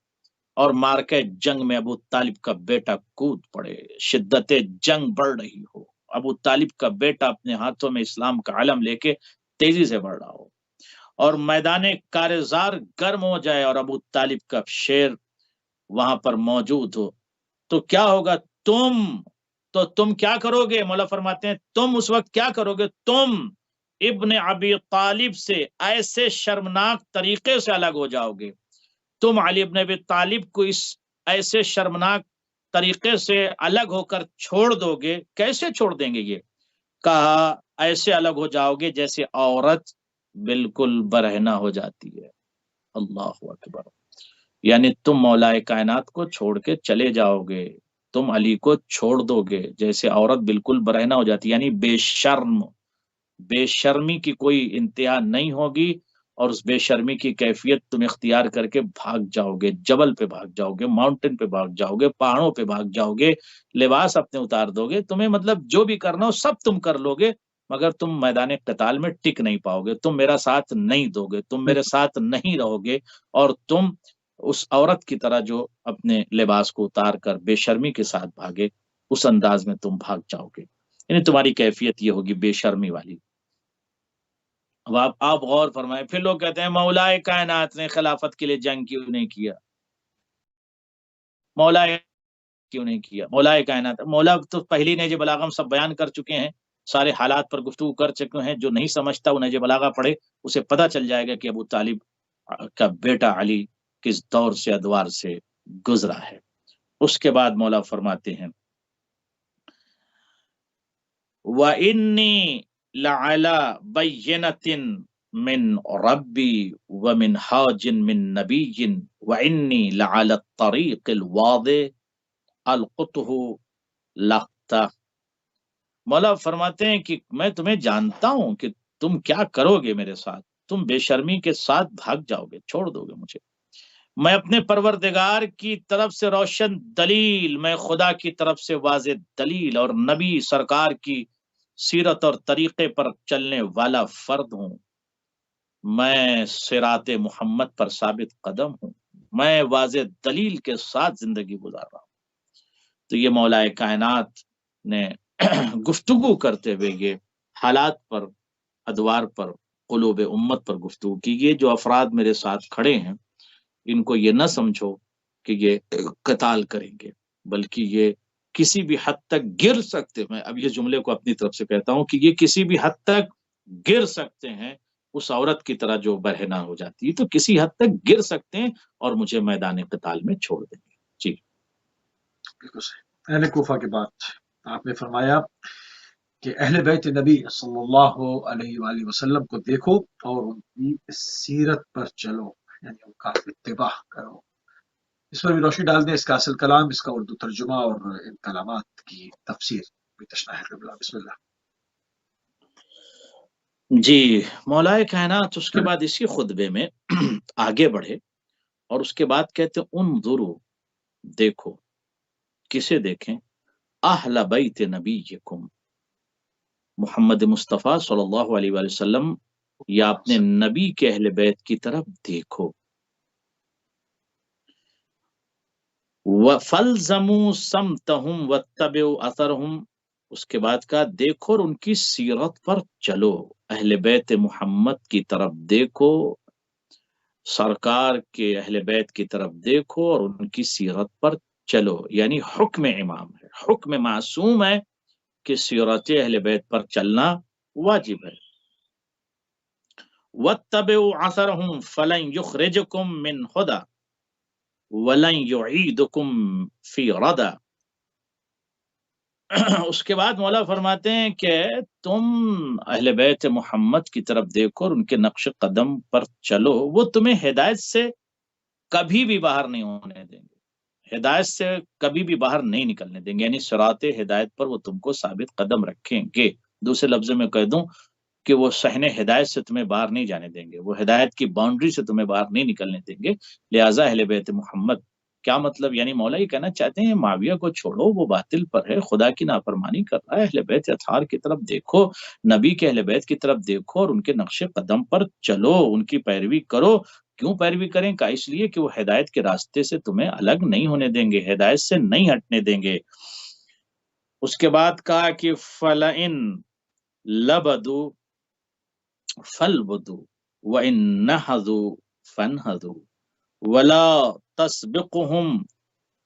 اور مارکے جنگ میں ابو طالب کا بیٹا کود پڑے، شدت جنگ بڑھ رہی ہو، ابو طالب کا بیٹا اپنے ہاتھوں میں اسلام کا علم لے کے تیزی سے بڑھ رہا ہو، اور میدان کارزار گرم ہو جائے اور ابو طالب کا شیر وہاں پر موجود ہو، تو کیا ہوگا؟ تم کیا کرو گے؟ مولا فرماتے ہیں تم اس وقت کیا کرو گے؟ تم ابن ابی طالب سے ایسے شرمناک طریقے سے الگ ہو جاؤ گے، تم علی ابن ابی طالب کو اس ایسے شرمناک طریقے سے الگ ہو کر چھوڑ دو گے. کیسے چھوڑ دیں گے؟ یہ کہا ایسے الگ ہو جاؤ گے جیسے عورت بالکل برہنہ ہو جاتی ہے. اللہ اکبر. یعنی تم مولا کائنات کو چھوڑ کے چلے جاؤ گے، تم علی کو چھوڑ دو گے جیسے عورت بالکل برہنہ ہو جاتی، یعنی بے شرمی کی کوئی انتہا نہیں ہوگی، اور اس بے شرمی کی کیفیت تم اختیار کر کے بھاگ جاؤ گے، جبل پہ بھاگ جاؤ گے، ماؤنٹین پہ بھاگ جاؤ گے، پہاڑوں پہ بھاگ جاؤ گے، لباس اپنے اتار دو گے، تمہیں مطلب جو بھی کرنا ہو سب تم کر لو گے، مگر تم میدان قتال میں ٹک نہیں پاؤ گے، تم میرا ساتھ نہیں دو گے، تم میرے ساتھ نہیں رہو گے، اور تم اس عورت کی طرح جو اپنے لباس کو اتار کر بے شرمی کے ساتھ بھاگے، اس انداز میں تم بھاگ جاؤ گے. یعنی تمہاری کیفیت یہ ہوگی بے شرمی والی. اب آپ غور فرمائیں. پھر لوگ کہتے ہیں مولا کائنات نے خلافت کے لیے جنگ کیوں نہیں کیا، مولا کیوں نہیں کیا، مولا کائنات. مولا تو پہلی نہج بلاغہ سب بیان کر چکے ہیں، سارے حالات پر گفتگو کر چکے ہیں. جو نہیں سمجھتا وہ نہج بلاغہ پڑھے، اسے پتہ چل جائے گا کہ ابو طالب کا بیٹا علی کس دور سے ادوار سے گزرا ہے. اس کے بعد مولا فرماتے ہیں وَإِنِّي لَعَلَى بَيِّنَةٍ مِّن رَبِّي وَمِنْهَاجٍ مِّن نَبِيٍّ وَإِنِّي لَعَلَى الطَّرِيقِ الْوَاضِحِ أَلْقُطُهُ لَقْطَةً. مولا فرماتے ہیں کہ میں تمہیں جانتا ہوں کہ تم کیا کرو گے میرے ساتھ، تم بے شرمی کے ساتھ بھاگ جاؤ گے، چھوڑ دو گے مجھے. میں اپنے پروردگار کی طرف سے روشن دلیل، میں خدا کی طرف سے واضح دلیل اور نبی سرکار کی سیرت اور طریقے پر چلنے والا فرد ہوں، میں صراط محمد پر ثابت قدم ہوں، میں واضح دلیل کے ساتھ زندگی گزار رہا ہوں۔ تو یہ مولا کائنات نے گفتگو کرتے ہوئے یہ حالات پر، ادوار پر، قلوب امت پر گفتگو کی۔ یہ جو افراد میرے ساتھ کھڑے ہیں ان کو یہ نہ سمجھو کہ یہ قتال کریں گے، بلکہ یہ کسی بھی حد تک گر سکتے ہیں۔ اب یہ جملے کو اپنی طرف سے کہتا ہوں کہ یہ کسی بھی حد تک گر سکتے ہیں، اس عورت کی طرح جو برہنہ ہو جاتی ہے، تو کسی حد تک گر سکتے ہیں اور مجھے میدان قتال میں چھوڑ دیں گے۔ جی بالکل صحیح۔ اہل کوفہ کے بعد آپ نے فرمایا کہ اہل بیت نبی صلی اللہ علیہ وآلہ وسلم کو دیکھو اور ان کی سیرت پر چلو، یعنی ان کا اتباع کرو۔ اس پر بھی روشنی ڈال دیں، اس کا اصل کلام، اس کا اردو ترجمہ اور ان کلامات کی تفسیر بھی تشنہ ہے۔ بسم اللہ۔ جی، مولا کائنات اس کے بعد اسی خطبے میں آگے بڑھے اور اس کے بعد کہتے انظروا، دیکھو، کسے دیکھیں؟ اہل بیت نبیکم، محمد مصطفیٰ صلی اللہ علیہ وآلہ وسلم یا اپنے نبی کے اہل بیت کی طرف دیکھو۔ وَفَلْزَمُوا سَمْتَهُمْ وَاتَّبِعُوا أَثَرَهُمْ، اس کے بعد کہا دیکھو اور ان کی سیرت پر چلو، اہل بیت محمد کی طرف دیکھو، سرکار کے اہل بیت کی طرف دیکھو اور ان کی سیرت پر چلو، یعنی حکم امام ہے، حکم معصوم ہے کہ سیرت اہل بیت پر چلنا واجب ہے۔ وَاتَّبِعُوا أَثَرَهُمْ فَلَنْ يُخْرِجَكُمْ مِنْ هُدًى وَلَنْ يُعِيدُكُمْ فِي رَدًى۔ اس کے بعد مولا فرماتے ہیں کہ تم اہل بیت محمد کی طرف دیکھو اور ان کے نقش قدم پر چلو، وہ تمہیں ہدایت سے کبھی بھی باہر نہیں ہونے دیں گے، ہدایت سے کبھی بھی باہر نہیں نکلنے دیں گے، یعنی صراط ہدایت پر وہ تم کو ثابت قدم رکھیں گے۔ دوسرے لفظ میں کہہ دوں کہ وہ صحن ہدایت سے تمہیں باہر نہیں جانے دیں گے، وہ ہدایت کی باؤنڈری سے تمہیں باہر نہیں نکلنے دیں گے۔ لہٰذا اہل بیت محمد، کیا مطلب؟ یعنی مولا یہ کہنا چاہتے ہیں معاویہ کو چھوڑو، وہ باطل پر ہے، خدا کی نافرمانی کر رہا ہے، اہل بیت اطہار کی طرف دیکھو، نبی کے اہل بیت کی طرف دیکھو اور ان کے نقش قدم پر چلو، ان کی پیروی کرو۔ کیوں پیروی کریں؟ کہ اس لیے کہ وہ ہدایت کے راستے سے تمہیں الگ نہیں ہونے دیں گے، ہدایت سے نہیں ہٹنے دیں گے۔ اس کے بعد کہا کہ فَلَئِن لَبَدُوا فَالْبُدُوا وَإِن نَّهَضُوا فَانْهَضُوا وَلَا تَسْبِقُهُمْ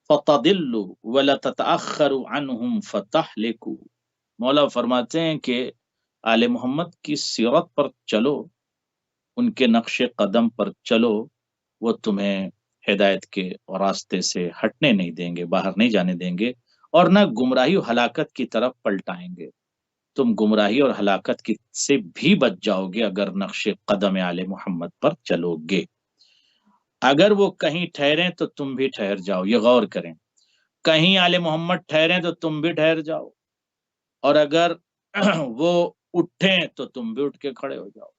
فَتَضِلُّوا وَلَا تَتَأَخَّرُوا عَنْهُمْ فَتَهْلِكُوا۔ مولا فرماتے ہیں کہ آل محمد کی سیرت پر چلو، ان کے نقش قدم پر چلو، وہ تمہیں ہدایت کے راستے سے ہٹنے نہیں دیں گے، باہر نہیں جانے دیں گے، اور نہ گمراہی و ہلاکت کی طرف پلٹائیں گے۔ تم گمراہی اور ہلاکت کی سے بھی بچ جاؤ گے اگر نقش قدم آل محمد پر چلو گے۔ اگر وہ کہیں ٹھہریں تو تم بھی ٹھہر جاؤ، یہ غور کریں، کہیں آل محمد ٹھہریں تو تم بھی ٹھہر جاؤ، اور اگر وہ اٹھیں تو تم بھی اٹھ کے کھڑے ہو جاؤ۔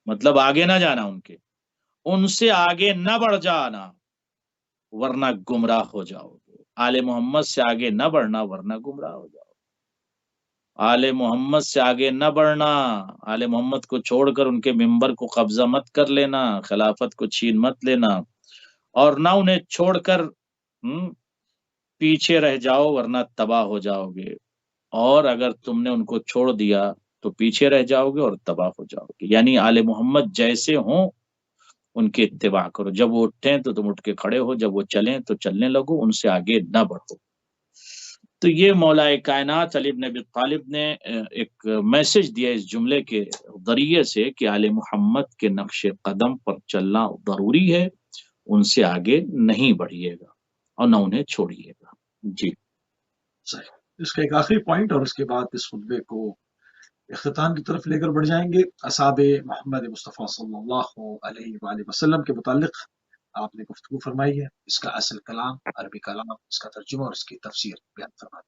مطلب آگے نہ جانا، ان سے آگے نہ بڑھ جانا، ورنہ گمراہ ہو جاؤ گے۔ آل محمد سے آگے نہ بڑھنا ورنہ گمراہ ہو جاؤ۔ آل محمد سے آگے نہ بڑھنا، آل محمد کو چھوڑ کر ان کے ممبر کو قبضہ مت کر لینا، خلافت کو چھین مت لینا، اور نہ انہیں چھوڑ کر پیچھے رہ جاؤ ورنہ تباہ ہو جاؤ گے، اور اگر تم نے ان کو چھوڑ دیا تو پیچھے رہ جاؤ گے اور تباہ ہو جاؤ گے۔ یعنی آل محمد جیسے ہوں ان کی اتباع کرو، جب وہ اٹھیں تو تم اٹھ کے کھڑے ہو، جب وہ چلیں تو چلنے لگو، ان سے آگے نہ بڑھو۔ تو یہ مولا کائنات علی بن ابی طالب نے ایک میسج دیا اس جملے کے ذریعے سے کہ آل محمد کے نقش قدم پر چلنا ضروری ہے، ان سے آگے نہیں بڑھیے گا اور نہ انہیں چھوڑیے گا۔ جی صحیح۔ اس کا ایک آخری پوائنٹ اور اس کے بعد اس خطبے کو اختتام کی طرف لے کر بڑھ جائیں گے۔ اصحاب محمد مصطفیٰ صلی اللہ علیہ وآلہ وسلم کے متعلق آپ نے گفتگو فرمائی ہے، اس کا اصل کلام، عربی کلام، اس کا ترجمہ اور اس کی تفسیر بیان فرما دی۔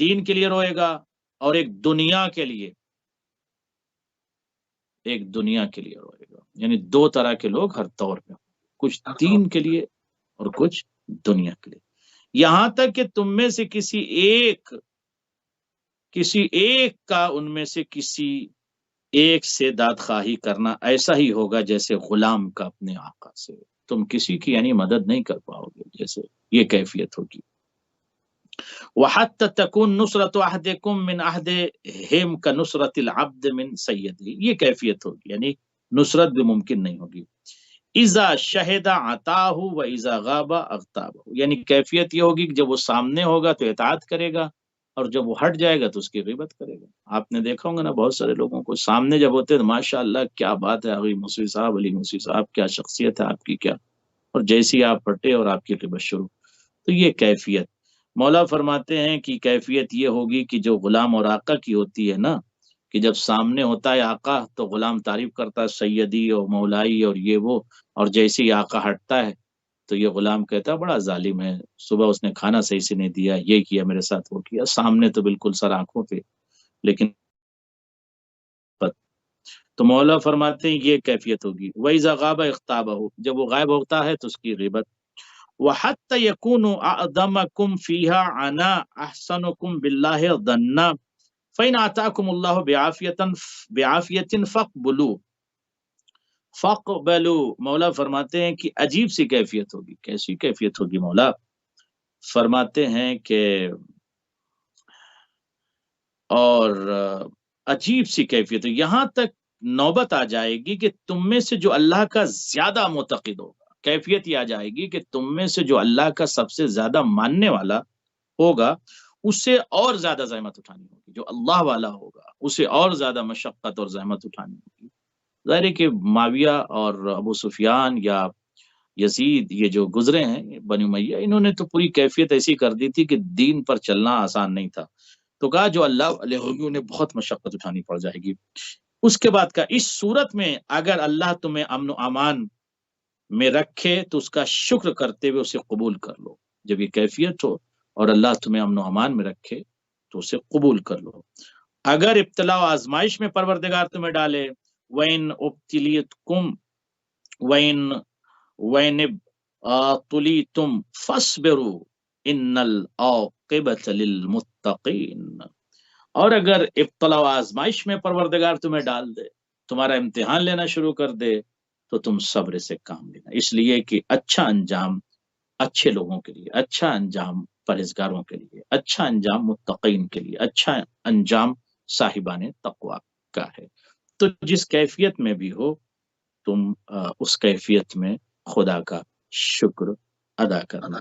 دین کے لیے روئے گا اور ایک دنیا کے لیے روئے گا. یعنی دو طرح کے لوگ ہر دور میں، کچھ دین کے لیے اور کچھ دنیا کے لیے. یہاں تک کہ تم میں سے کسی ایک کا ان میں سے کسی ایک سے داد خواہی کرنا ایسا ہی ہوگا جیسے غلام کا اپنے آقا سے. تم کسی کی یعنی مدد نہیں کر پاؤ گے، جیسے یہ کیفیت ہوگی. وَحَتَّى تَكُونْ نُصْرَةُ أَحَدِكُمْ مِنْ أَحَدِهِمْ كَنُصْرَةِ الْعَبْدِ مِنْ سَيِّدِهِ. یہ کیفیت ہوگی، یعنی نصرت بھی ممکن نہیں ہوگی. اذا شہد عطاہ و اذا غاب اغتابہ، یعنی کیفیت یہ ہوگی کہ جب وہ سامنے ہوگا تو اطاعت کرے گا، اور جب وہ ہٹ جائے گا تو اس کی غیبت کرے گا. آپ نے دیکھا ہوگا نا، بہت سارے لوگوں کو سامنے جب ہوتے ہیں ماشاء اللہ کیا بات ہے، علی موسوی صاحب کیا شخصیت ہے آپ کی، کیا، اور جیسی آپ ہٹے اور آپ کی غیبت شروع. تو یہ کیفیت مولا فرماتے ہیں کہ کیفیت یہ ہوگی کہ جو غلام اور آقا کی ہوتی ہے نا، کہ جب سامنے ہوتا ہے آقا تو غلام تعریف کرتا ہے سیدی اور مولائی اور یہ وہ، اور جیسے ہی آقا ہٹتا ہے تو یہ غلام کہتا ہے بڑا ظالم ہے، صبح اس نے کھانا صحیح سے نہیں دیا، یہ کیا میرے ساتھ، وہ کیا. سامنے تو بالکل سر آنکھوں پہ، لیکن تو مولا فرماتے ہیں یہ کیفیت ہوگی. وَإِذَا غَابَ اغْتَابَهُ، جب وہ غائب ہوتا ہے تو اس کی غیبت. وَحَتَّى يَكُونُ أَعْظَمَكُمْ فِيهَا عَنَا أَحْسَنُكُمْ بِاللَّهِ ظَنًّا فَإِنْ آتَاكُمُ اللَّهُ بِعَافِيَةٍ فَاقْبَلُوا. مولا فرماتے ہیں کہ عجیب سی کیفیت ہوگی. کیسی کیفیت ہوگی؟ مولا فرماتے ہیں کہ اور عجیب سی کیفیت ہے، یہاں تک نوبت آ جائے گی کہ تم میں سے جو اللہ کا زیادہ معتقد ہوگا، کیفیت یہ آ جائے گی کہ تم میں سے جو اللہ کا سب سے زیادہ ماننے والا ہوگا اسے اور زیادہ زحمت اٹھانی ہوگی، جو اللہ والا ہوگا اسے اور زیادہ مشقت اور زحمت اٹھانی ہوگی. ظاہر ہے کہ معاویہ اور ابو سفیان یا یزید یہ جو گزرے ہیں بنی امیہ، انہوں نے تو پوری کیفیت ایسی کر دی تھی کہ دین پر چلنا آسان نہیں تھا. تو کہا جو اللہ والے ہوگی انہیں بہت مشقت اٹھانی پڑ جائے گی. اس کے بعد کا اس صورت میں اگر اللہ تمہیں امن و امان میں رکھے تو اس کا شکر کرتے ہوئے اسے قبول کر لو. جب یہ کیفیت ہو اور اللہ تمہیں امن و امان میں رکھے تو اسے قبول کر لو. اگر ابتلا و آزمائش میں پروردگار تمہیں ڈالے، وَإِنْ أُبْتِلِيتُمْ وَإِنْ ابْتُلِيتُمْ فَاصْبِرُوا إِنَّ الْعَاقِبَةَ لِلْمُتَّقِينَ. اور اگر ابتلا و آزمائش میں پروردگار تمہیں ڈال دے، تمہارا امتحان لینا شروع کر دے، تو تم صبر سے کام لینا، اس لیے کہ اچھا انجام اچھے لوگوں کے لیے، اچھا انجام پرہیزگاروں کے لیے، اچھا انجام متقین کے لیے، اچھا انجام صاحبان تقوی کا ہے. تو جس کیفیت میں بھی ہو تم اس کیفیت میں خدا کا شکر ادا کرنا.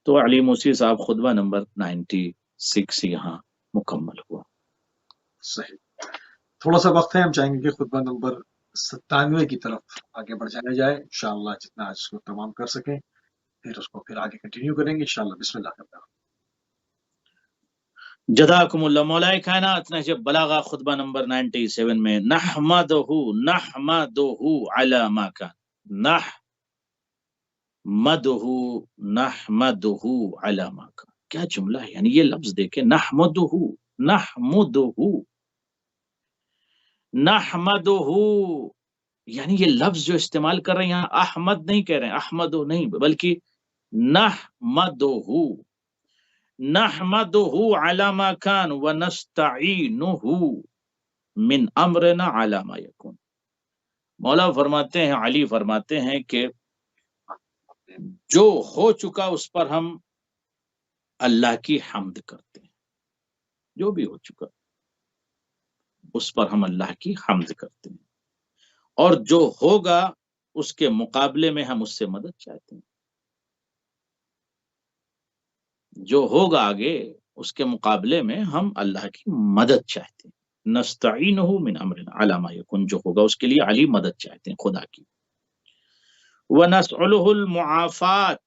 تو علی موسی صاحب خطبہ نمبر 96 یہاں مکمل ہوا. صحیح. تھوڑا سا وقت ہے، ہم چاہیں گے کہ خطبہ نمبر 97 کی طرف آگے بڑھ جایا جائے، انشاءاللہ جتنا آج اس کو تمام کر سکیں، پھر اس کو پھر آگے کنٹینیو کریں گے انشاءاللہ. بسم اللہ کرتے ہیں. جزاکم اللہ. مولا کائنات نے جب بلاغا خطبہ نمبر 97 میں نحمدہ علی ما کان، نحمدہ علی ما کان، کیا جملہ ہے. یعنی یہ لفظ دیکھیں، نحمدہ یعنی یہ لفظ جو استعمال کر رہے ہیں یہاں احمد نہیں کہہ رہے ہیں، احمد نہیں، بلکہ نحمدہ علی ما کان ونستعینہ من امرنا علی ما یکون. مولا فرماتے ہیں، علی فرماتے ہیں کہ جو ہو چکا اس پر ہم اللہ کی حمد کرتے ہیں، جو بھی ہو چکا اس پر ہم اللہ کی حمد کرتے ہیں، اور جو ہوگا اس کے مقابلے میں ہم اس سے مدد چاہتے ہیں. جو ہوگا آگے اس کے مقابلے میں ہم اللہ کی مدد چاہتے ہیں. نستعینہ من امرنا علی ما یکون، جو ہوگا اس کے لیے علی مدد چاہتے ہیں خدا کی. وَنَسْأَلُهُ الْمُعَافَاتِ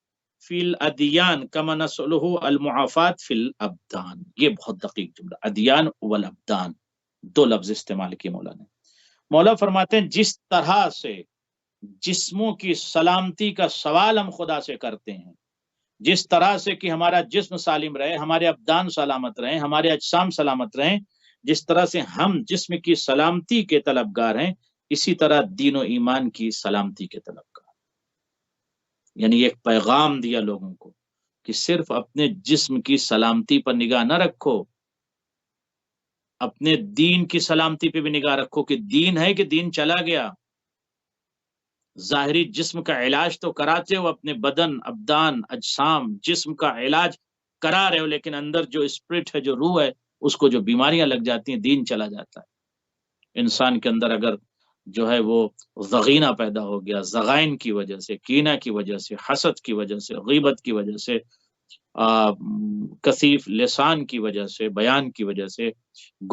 فِي الْأَدْيَانِ كَمَا نَسْأَلُهُ الْمُعَافَاتِ فِي الْأَبْدَانِ. یہ بہت دقیق جملہ، ادیان والابدان، دو لفظ استعمال کیے مولا نے. مولا فرماتے ہیں جس طرح سے جسموں کی سلامتی کا سوال ہم خدا سے کرتے ہیں، جس طرح سے کہ ہمارا جسم سالم رہے، ہمارے ابدان سلامت رہیں، ہمارے اجسام سلامت رہیں، جس طرح سے ہم جسم کی سلامتی کے طلبگار ہیں، اسی طرح دین و ایمان کی سلامتی کے طلبگار۔ یعنی ایک پیغام دیا لوگوں کو کہ صرف اپنے جسم کی سلامتی پر نگاہ نہ رکھو، اپنے دین کی سلامتی پہ بھی نگاہ رکھو کہ دین ہے کہ دین چلا گیا۔ ظاہری جسم کا علاج تو کراتے ہو، اپنے بدن، ابدان، اجسام، جسم کا علاج کرا رہے ہو، لیکن اندر جو اسپرٹ ہے، جو روح ہے، اس کو جو بیماریاں لگ جاتی ہیں، دین چلا جاتا ہے۔ انسان کے اندر اگر جو ہے وہ ضغینہ پیدا ہو گیا، ضغائن کی وجہ سے، کینہ کی وجہ سے، حسد کی وجہ سے، غیبت کی وجہ سے، کثیف لسان کی وجہ سے، بیان کی وجہ سے،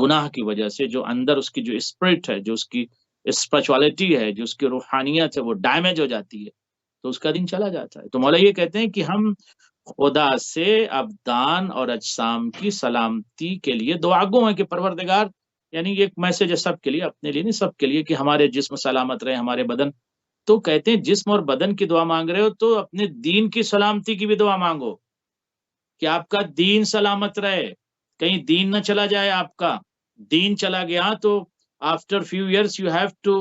گناہ کی وجہ سے، جو اندر اس کی جو اسپرٹ ہے، جو اس کی اسپرچوالٹی ہے، جو اس کی روحانیت ہے، وہ ڈیمیج ہو جاتی ہے، تو اس کا دن چلا جاتا ہے۔ تو مولا یہ کہتے ہیں کہ ہم خدا سے ابدان اور اجسام کی سلامتی کے لیے دعا گو ہیں کہ پروردگار، یعنی یہ ایک میسج ہے سب کے لیے، اپنے لیے نہیں، سب کے لیے، کہ ہمارے جسم سلامت رہے، ہمارے بدن۔ تو کہتے ہیں جسم اور بدن کی دعا مانگ رہے ہو تو اپنے دین کی سلامتی کی بھی دعا مانگو، کہ آپ کا دین سلامت رہے، کہیں دین نہ چلا جائے آپ کا۔ دین چلا گیا تو after few years you have to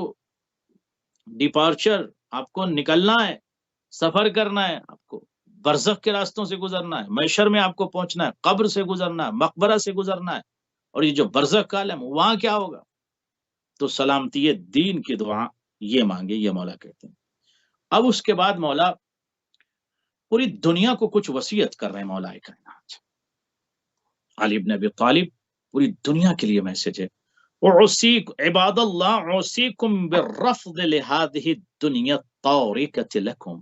departure, آپ کو نکلنا ہے، سفر کرنا ہے، آپ کو برزخ کے راستوں سے گزرنا ہے، محشر میں آپ کو پہنچنا ہے، قبر سے گزرنا ہے، مقبرہ سے گزرنا ہے، اور یہ جو برزخ کا عالم وہاں کیا ہوگا؟ تو سلامتی دین کی دعا یہ مانگے، یہ مولا کہتے ہیں۔ اب اس کے بعد مولا پوری دنیا کو کچھ وصیت کر رہے ہیں مولا کائنات، علی بن ابی طالب پوری دنیا کے لیے میسج ہے۔ عباد اللہ اوصیکم بالرفض لهذه الدنیا الطارقة لکم۔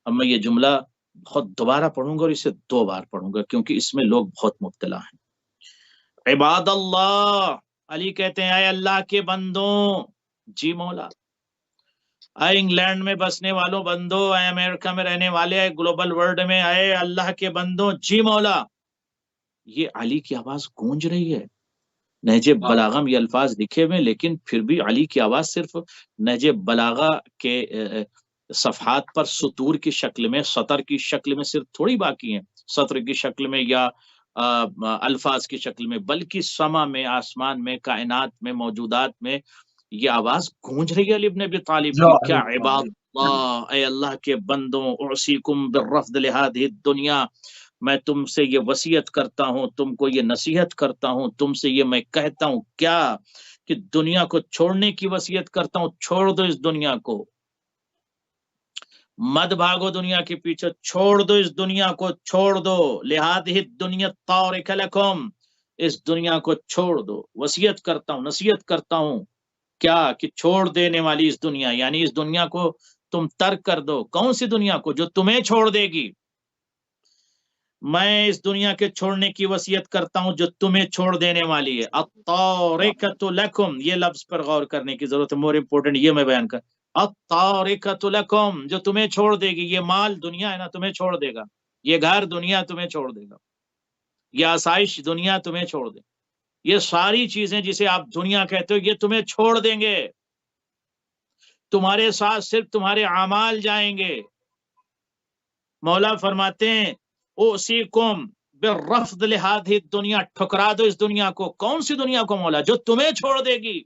اب میں یہ جملہ بہت دوبارہ پڑھوں گا اور اسے 2 بار پڑھوں گا، کیونکہ اس میں لوگ بہت مبتلا ہیں۔ عباد اللہ، علی کہتے ہیں اے اللہ کے بندوں، جی مولا، اے انگلینڈ میں بسنے والوں بندو، اے امریکہ میں رہنے والے، اے گلوبل ورلڈ میں، اے اللہ کے بندوں، جی مولا۔ یہ علی کی آواز گونج رہی ہے۔ نہج بلاغہ میں یہ الفاظ لکھے ہوئے، لیکن پھر بھی علی کی آواز صرف نہج بلاغہ کے صفحات پر سطور کی شکل میں، سطر کی شکل میں صرف تھوڑی باقی ہیں، سطر کی شکل میں یا الفاظ کی شکل میں، بلکہ سما میں، آسمان میں، کائنات میں، موجودات میں یہ آواز گونج رہی ہے علی بن ابی طالب کی۔ کیا عباد اللہ، اے اللہ کے بندوں، اوصیکم بالرفض لهذه الدنیا، میں تم سے یہ وصیت کرتا ہوں، تم کو یہ نصیحت کرتا ہوں، تم سے یہ میں کہتا ہوں کیا، کہ دنیا کو چھوڑنے کی وصیت کرتا ہوں۔ چھوڑ دو اس دنیا کو، مت بھاگو دنیا کے پیچھے، چھوڑ دو اس دنیا کو، چھوڑ دو۔ لہذه الدنیا الطارقة لکم، اس دنیا کو چھوڑ دو، وصیت کرتا ہوں، نصیحت کرتا ہوں کیا، کہ چھوڑ دینے والی اس دنیا، یعنی اس دنیا کو تم ترک کر دو۔ کون سی دنیا کو؟ جو تمہیں چھوڑ دے گی۔ میں اس دنیا کے چھوڑنے کی وصیت کرتا ہوں جو تمہیں چھوڑ دینے والی ہے۔ الطارقۃ لکم، یہ لفظ پر غور کرنے کی ضرورت ہے، مور امپورٹنٹ یہ میں بیان کر۔ الطارقۃ لکم، جو تمہیں چھوڑ دے گی۔ یہ مال دنیا ہے نا، تمہیں چھوڑ دے گا، یہ گھر دنیا تمہیں چھوڑ دے گا، یہ آسائش دنیا تمہیں چھوڑ دے گا، یہ ساری چیزیں جسے آپ دنیا کہتے ہو یہ تمہیں چھوڑ دیں گے، تمہارے ساتھ صرف تمہارے اعمال جائیں گے۔ مولا فرماتے ہیں اوصیکم بالرفض لهذه الدنیا، ٹھکرا دو اس دنیا کو۔ کون سی دنیا کو مولا؟ جو تمہیں چھوڑ دے گی۔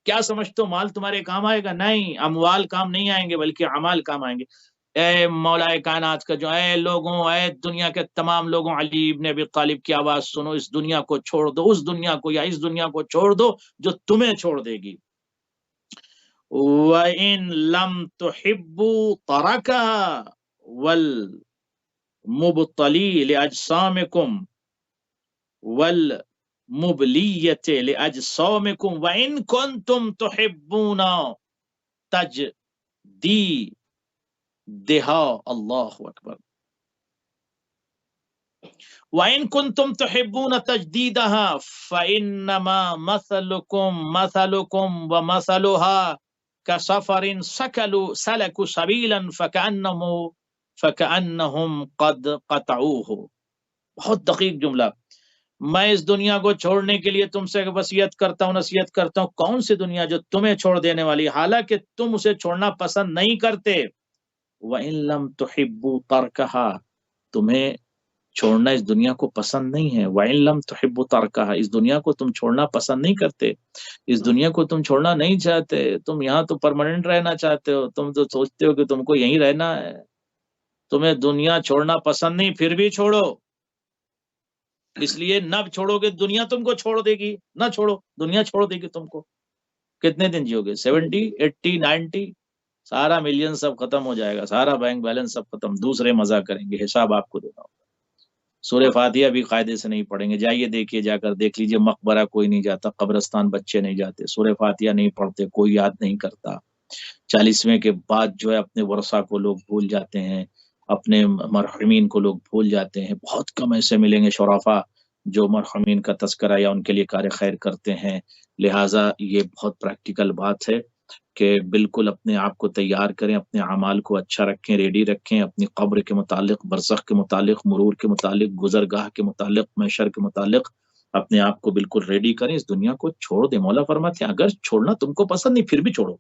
کیا سمجھتے ہو مال تمہارے کام آئے گا؟ نہیں، اموال کام نہیں آئیں گے، بلکہ اعمال کام آئیں گے۔ اے مولا کائنات کا جو، اے لوگوں، اے دنیا کے تمام لوگوں، علی ابن ابی طالب کی آواز سنو، اس دنیا کو چھوڑ دو، اس دنیا کو یا اس دنیا کو چھوڑ دو جو تمہیں چھوڑ دے گی۔ وَإِن لَمْ تُحِبُّوا تَرَكَهَا وَالْمُبْطَلِي لِأَجْسَامِكُمْ وَالْمُبْلِيَّةِ لِأَجْسَامِكُمْ وَإِن كُنْتُمْ تُحِبُّونَ تَجْدِيدَهَا، اللہ اکبر، وَإِن كُنْتُمْ تُحِبُّونَ تَجْدِيدَهَا فَإِنَّمَا مَثَلُكُمْ وَمَثَلُهَا كَسَفَرٍ سَلَكُوا سَبِيلًا فَكَأَنَّهُمْ قَدْ قَطَعُوهُ۔ بہت دقیق جملہ۔ میں اس دنیا کو چھوڑنے کے لیے تم سے وصیت کرتا ہوں، نصیحت کرتا ہوں۔ کون سی دنیا؟ جو تمہیں چھوڑ دینے والی، حالانکہ تم اسے چھوڑنا پسند نہیں کرتے۔ وَإِن لَمْ تُحِبُّوا تَرْكَهَا، تمہیں چھوڑنا اس دنیا کو پسند نہیں ہے. وَإِن لَمْ تُحِبُّوا تَرْكَهَا، اس دنیا کو تم چھوڑنا پسند نہیں کرتے، اس دنیا کو تم چھوڑنا نہیں چاہتے، تم یہاں تو پرماننٹ رہنا چاہتے ہو، تم تو سوچتے ہو کہ تم کو یہیں رہنا ہے، تمہیں دنیا چھوڑنا پسند نہیں، پھر بھی چھوڑو. اس لیے نہ چھوڑو گے دنیا تم کو چھوڑ دے گی، نہ چھوڑو دنیا چھوڑ دے گی تم کو. کتنے دن جیو گے؟ 70 80 90؟ سارا ملین سب ختم ہو جائے گا، سارا بینک بیلنس سب ختم، دوسرے مزہ کریں گے، حساب آپ کو دینا ہوگا. سورہ فاتحہ بھی قاعدے سے نہیں پڑھیں گے. جائیے دیکھیے، جا کر دیکھ لیجیے، مقبرہ کوئی نہیں جاتا، قبرستان بچے نہیں جاتے، سورہ فاتحہ نہیں پڑھتے، کوئی یاد نہیں کرتا. 40ویں کے بعد جو ہے اپنے ورثہ کو لوگ بھول جاتے ہیں، اپنے مرحومین کو لوگ بھول جاتے ہیں. بہت کم ایسے ملیں گے شرفا جو مرحومین کا تذکرہ یا ان کے لیے کار خیر کرتے ہیں. لہٰذا یہ بہت پریکٹیکل بات ہے کہ بالکل اپنے آپ کو تیار کریں، اپنے اعمال کو اچھا رکھیں، ریڈی رکھیں، اپنی قبر کے متعلق، برزخ کے متعلق، مرور کے متعلق، گزرگاہ کے متعلق، محشر کے متعلق اپنے آپ کو بالکل ریڈی کریں. اس دنیا کو چھوڑ دیں. مولا فرماتے ہیں اگر چھوڑنا تم کو پسند نہیں پھر بھی چھوڑو.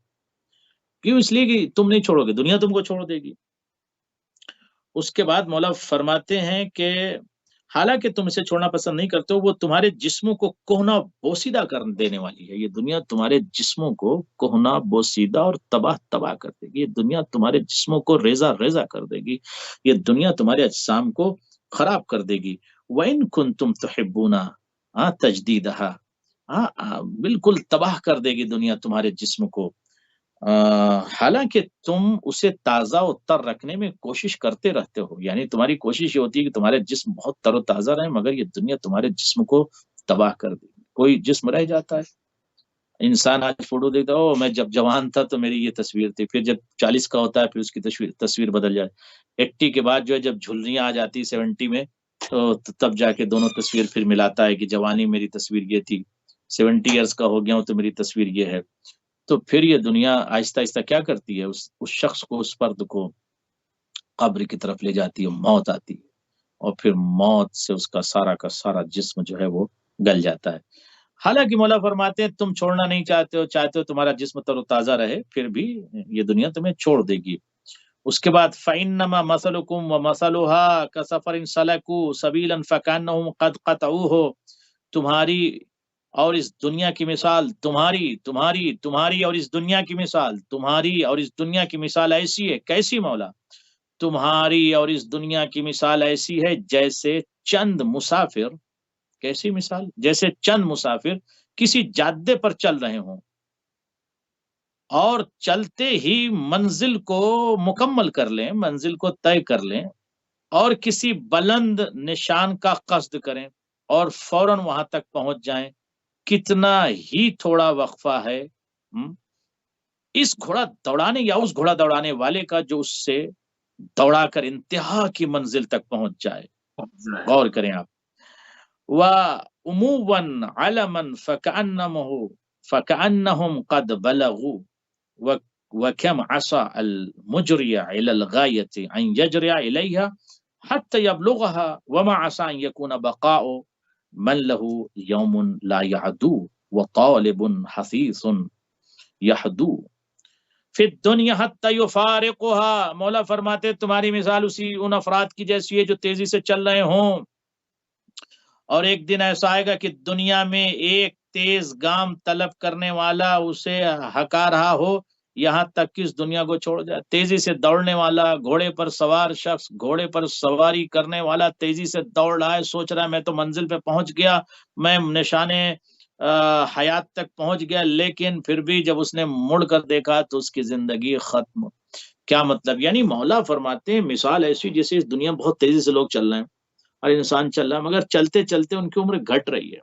کیوں؟ اس لیے کہ تم نہیں چھوڑو گے، دنیا تم کو چھوڑ دے گی. اس کے بعد مولا فرماتے ہیں کہ حالانکہ تم اسے چھوڑنا پسند نہیں کرتے ہو، وہ تمہارے جسموں کو کوہنا بوسیدہ کر دینے والی ہے. یہ دنیا تمہارے جسموں کو کوہنا بوسیدہ اور تباہ کر دے گی. یہ دنیا تمہارے جسموں کو ریزہ ریزہ کر دے گی. یہ دنیا تمہارے اجسام کو خراب کر دے گی. وَإِن كُنتُمْ تُحِبُّونَ تَجْدِيدَهَا، بالکل تباہ کر دے گی دنیا تمہارے جسم کو. حالانکہ تم اسے تازہ و تر رکھنے میں کوشش کرتے رہتے ہو، یعنی تمہاری کوشش یہ ہوتی ہے کہ تمہارے جسم بہت تر و تازہ رہے، مگر یہ دنیا تمہارے جسم کو تباہ کر دے گی. کوئی جسم رہ جاتا ہے؟ انسان آج فوٹو دیکھتا ہو، میں جب جوان تھا تو میری یہ تصویر تھی، پھر جب 40 کا ہوتا ہے پھر اس کی تصویر بدل جائے. 80 کے بعد جو ہے جب جھلریاں آ جاتی 70 میں تو تب جا کے دونوں تصویر پھر ملاتا ہے کہ جوانی میری تصویر یہ تھی، 70 ایئرس کا ہو گیا ہوں تو میری تصویر یہ ہے. تو پھر یہ دنیا آہستہ آہستہ کیا کرتی ہے، اس شخص کو، اس فرد کو قبر کی طرف لے جاتی ہے. موت آتی ہے اور پھر موت سے اس کا سارا جسم جو ہے وہ گل جاتا ہے. حالانکہ مولا فرماتے ہیں تم چھوڑنا نہیں چاہتے ہو تمہارا جسم تر و تازہ رہے، پھر بھی یہ دنیا تمہیں چھوڑ دے گی. اس کے بعد فَإِنَّمَا مَثَلُكُمْ وَمَثَلُهَا كَسَفَرٍ سَلَكُوا سَبِيلًا فَكَأَنَّهُمْ قَدْ قَطَعُوهُ، تمہاری اور اس دنیا کی مثال، تمہاری اور اس دنیا کی مثال، تمہاری اور اس دنیا کی مثال ایسی ہے. کیسی مولا؟ تمہاری اور اس دنیا کی مثال ایسی ہے جیسے چند مسافر، کیسی مثال؟ جیسے چند مسافر کسی جادے پر چل رہے ہوں اور چلتے ہی منزل کو مکمل کر لیں، منزل کو طے کر لیں اور کسی بلند نشان کا قصد کریں اور فوراً وہاں تک پہنچ جائیں. کتنا ہی تھوڑا وقفہ ہے اس گھوڑا دوڑانے یا اس گھوڑا دوڑانے والے کا جو اس سے دوڑا کر انتہا کی منزل تک پہنچ جائے. غور کریں آپ. وَعُمُوًا عَلَمًا فَكَأَنَّهُمْ قَدْ بَلَغُوا وَكَمْ عَصَى الْمُجْرِيَ إِلَى الْغَايَةِ أَنْ يَجْرِيَ إِلَيْهَا حَتَّى يَبْلُغَهَا وَمَا عَصَى أَنْ يَكُونَ بَقَاءُ مَنْ لَهُ يَوْمٌ لَا يَعْدُو وَطَالِبٌ حَثِيثٌ يَحْدُو فی الدنیا حتی یفارقها. مولا فرماتے تمہاری مثال ان افراد کی جیسی ہے جو تیزی سے چل رہے ہوں، اور ایک دن ایسا آئے گا کہ دنیا میں ایک تیز گام طلب کرنے والا اسے ہکا رہا ہو یہاں تک کہ اس دنیا کو چھوڑ جائے. تیزی سے دوڑنے والا، گھوڑے پر سوار شخص، گھوڑے پر سواری کرنے والا تیزی سے دوڑ رہا ہے، سوچ رہا ہے میں تو منزل پہ پہنچ گیا، میں نشانے حیات تک پہنچ گیا، لیکن پھر بھی جب اس نے مڑ کر دیکھا تو اس کی زندگی ختم. کیا مطلب؟ یعنی مولا فرماتے ہیں مثال ایسی جیسے اس دنیا بہت تیزی سے لوگ چل رہے ہیں اور انسان چل رہا ہے، مگر چلتے چلتے ان کی عمر گھٹ رہی ہے،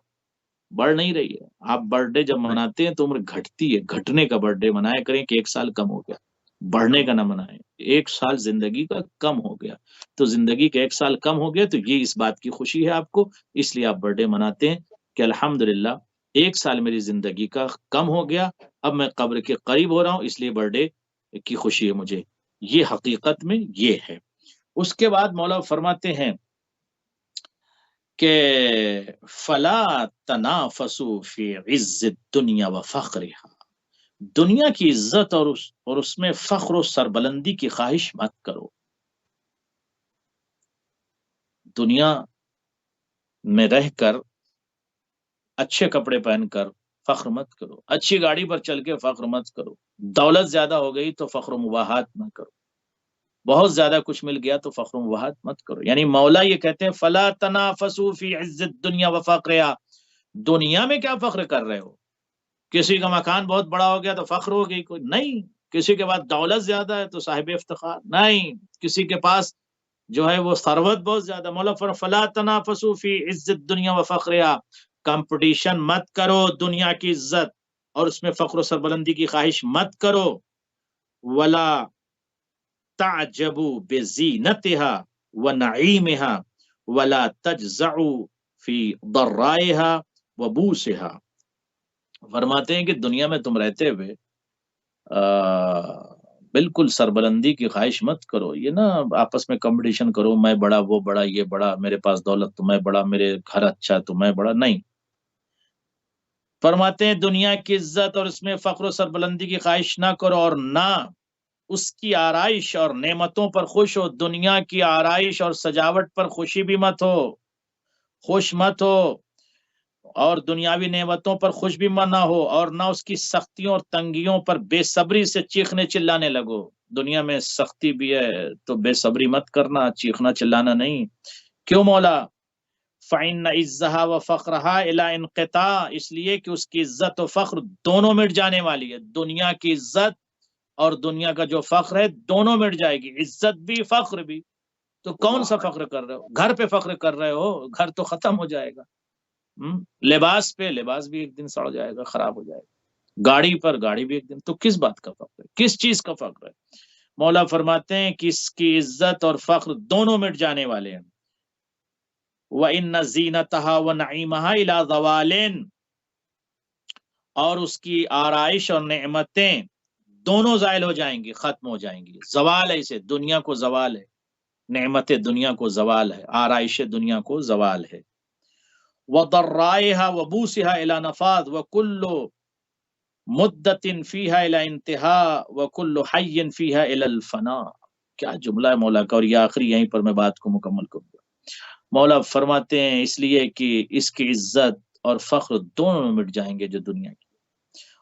بڑھ نہیں رہی ہے. آپ برتھ ڈے جب مناتے ہیں تو عمر گھٹتی ہے. گھٹنے کا برتھ ڈے منایا کریں کہ 1 سال کم ہو گیا، بڑھنے کا نہ منائیں. 1 سال زندگی کا کم ہو گیا تو زندگی کا 1 سال کم ہو گیا تو یہ اس بات کی خوشی ہے آپ کو، اس لیے آپ برتھ ڈے مناتے ہیں کہ الحمدللہ 1 سال میری زندگی کا کم ہو گیا، اب میں قبر کے قریب ہو رہا ہوں، اس لیے برتھ ڈے کی خوشی ہے مجھے. یہ حقیقت میں یہ ہے. اس کے بعد مولا فرماتے ہیں کہ فلا تنافسوا فی عز الدنیا وفقرها، دنیا کی عزت اور اس میں فخر و سربلندی کی خواہش مت کرو. دنیا میں رہ کر اچھے کپڑے پہن کر فخر مت کرو، اچھی گاڑی پر چل کے فخر مت کرو، دولت زیادہ ہو گئی تو فخر و مباحات نہ کرو، بہت زیادہ کچھ مل گیا تو فخر و مباحات مت کرو. یعنی مولا یہ کہتے ہیں فلا تنافسوا فی عز الدنیا وفقرها. دنیا میں کیا فخر کر رہے ہو؟ کسی کا مکان بہت بڑا ہو گیا تو فخر ہو گئی کوئی نہیں، کسی کے پاس دولت زیادہ ہے تو صاحب افتخار نہیں، کسی کے پاس جو ہے وہ ثروت بہت زیادہ. مولا فلا تنافسوا فی عز الدنیا وفقرها. کمپٹیشن مت کرو دنیا کی عزت اور اس میں فخر و سربلندی کی خواہش مت کرو. ولا تعجبوا بزینتها ونعیمها ولا تجزعوا فی ضرائها وبوسها. فرماتے ہیں کہ دنیا میں تم رہتے ہوئے بالکل سربلندی کی خواہش مت کرو. یہ نا آپس میں کمپٹیشن کرو، میں بڑا وہ بڑا یہ بڑا، میرے پاس دولت تو میں بڑا، میرے گھر اچھا تو میں بڑا، نہیں. فرماتے ہیں دنیا کی عزت اور اس میں فخر و سربلندی کی خواہش نہ کرو اور نہ اس کی آرائش اور نعمتوں پر خوش ہو. دنیا کی آرائش اور سجاوٹ پر خوشی بھی مت ہو، خوش مت ہو، اور دنیاوی نعمتوں پر خوش بھی نہ ہو، اور نہ اس کی سختیوں اور تنگیوں پر بے صبری سے چیخنے چلانے لگو. دنیا میں سختی بھی ہے تو بے صبری مت کرنا، چیخنا چلانا نہیں. کیوں مولا؟ فَإِنَّ عِزَّهَا وَفَخْرَهَا إِلَىٰ انقطاع. اس لیے کہ اس کی عزت و فخر دونوں مٹ جانے والی ہے. دنیا کی عزت اور دنیا کا جو فخر ہے دونوں مٹ جائے گی، عزت بھی فخر بھی. تو کون سا فخر کر رہے ہو؟ گھر پہ فخر کر رہے ہو، گھر تو ختم ہو جائے گا. لباس پہ لباس بھی ایک دن سڑ جائے گا، خراب ہو جائے گا. گاڑی پر گاڑی بھی ایک دن. تو کس بات کا فخر ہے؟ کس چیز کا فخر ہے؟ مولا فرماتے ہیں کہ اس کی عزت اور فخر دونوں مٹ جانے والے ہیں. وَإِنَّ زِينَتَهَا وَنَعِيمَهَا إِلَىٰ زَوَالٍ. اور اس کی آرائش اور نعمتیں دونوں زائل ہو جائیں گی، ختم ہو جائیں گی. زوال ہے اسے، دنیا کو زوال ہے، نعمت دنیا کو زوال ہے، آرائش دنیا کو زوال ہے. وَضَرَّائِهَا وَبُوسِهَا إِلَىٰ نَفَاذٍ وَكُلُّ مُدَّةٍ فِيهَا إِلَىٰ انتہاء وَكُلُّ حَيٍّ فِيهَا إِلَى الْفَنَاء. کیا جملہ ہے مولا کا. اور یہ آخری یہیں پر میں بات کو مکمل کروں گا. مولا فرماتے ہیں اس لیے کہ اس کی عزت اور فخر دونوں مٹ جائیں گے جو دنیا کی،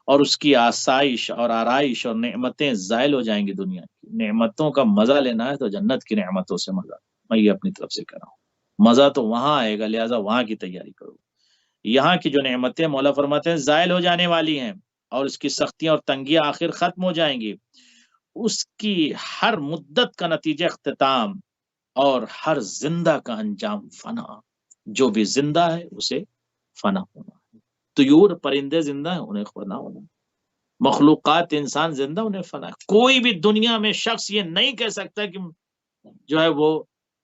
اور اس کی آسائش اور آرائش اور نعمتیں زائل ہو جائیں گی. دنیا کی نعمتوں کا مزہ لینا ہے تو جنت کی نعمتوں سے مزہ، میں یہ اپنی طرف سے کر رہا ہوں. مزہ تو وہاں آئے گا، لہٰذا وہاں کی تیاری کرو. یہاں کی جو نعمتیں مولا فرماتے ہیں زائل ہو جانے والی ہیں، اور اس کی سختیاں اور تنگیاں آخر ختم ہو جائیں گی. اس کی ہر مدت کا نتیجہ اختتام، اور ہر زندہ کا انجام فنا. جو بھی زندہ ہے اسے فنا ہونا ہے. طیور پرندے زندہ ہیں، انہیں فنا ہونا ہے. مخلوقات انسان زندہ، انہیں فنا ہے. کوئی بھی دنیا میں شخص یہ نہیں کہہ سکتا کہ جو ہے وہ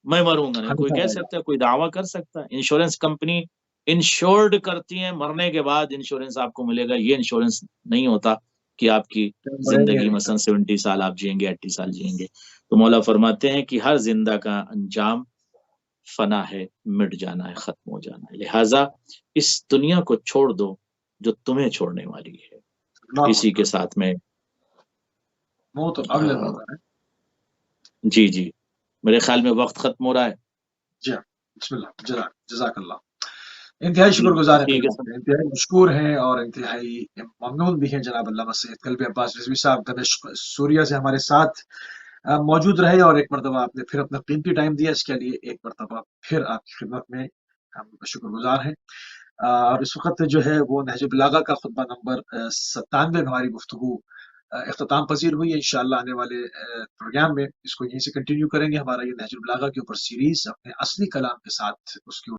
میں مروں گا نہیں. کوئی کہہ سکتا ہے، کوئی دعویٰ کر سکتا ہے. انشورنس کمپنی انشورڈ کرتی ہیں، مرنے کے بعد انشورنس آپ کو ملے گا. یہ انشورنس نہیں ہوتا کہ آپ کی زندگی مثلا 70 سال آپ جئیں گے، 80 سال جئیں گے. تو مولا فرماتے ہیں کہ ہر زندہ کا انجام فنا ہے، مٹ جانا ہے، ختم ہو جانا ہے. لہٰذا اس دنیا کو چھوڑ دو جو تمہیں چھوڑنے والی ہے. اسی کے ساتھ میں وہ تو اگلے نمبر ہے. جی جی میرے خیال میں وقت ختم ہو رہا ہے. جی بسم اللہ. جزاک اللہ. انتہائی شکر گزار ہیں، انتہائی مشکور ہیں اور انتہائی ممنون بھی ہیں جناب علامہ سید قلبی عباس رضوی صاحب دمشق سوریہ سے ہمارے ساتھ موجود رہے، اور ایک مرتبہ آپ نے پھر اپنا قیمتی ٹائم دیا. اس کے لیے ایک مرتبہ پھر آپ کی خدمت میں ہم شکر گزار ہیں. اور اس وقت جو ہے وہ نہج البلاغہ کا خطبہ نمبر 97 میں ہماری گفتگو اختتام پذیر ہوئی. انشاءاللہ آنے والے پروگرام میں اس کو یہیں سے کنٹینیو کریں گے. ہمارا یہ نہج البلاغہ کے اوپر سیریز اپنے اصلی کلام کے ساتھ اس کی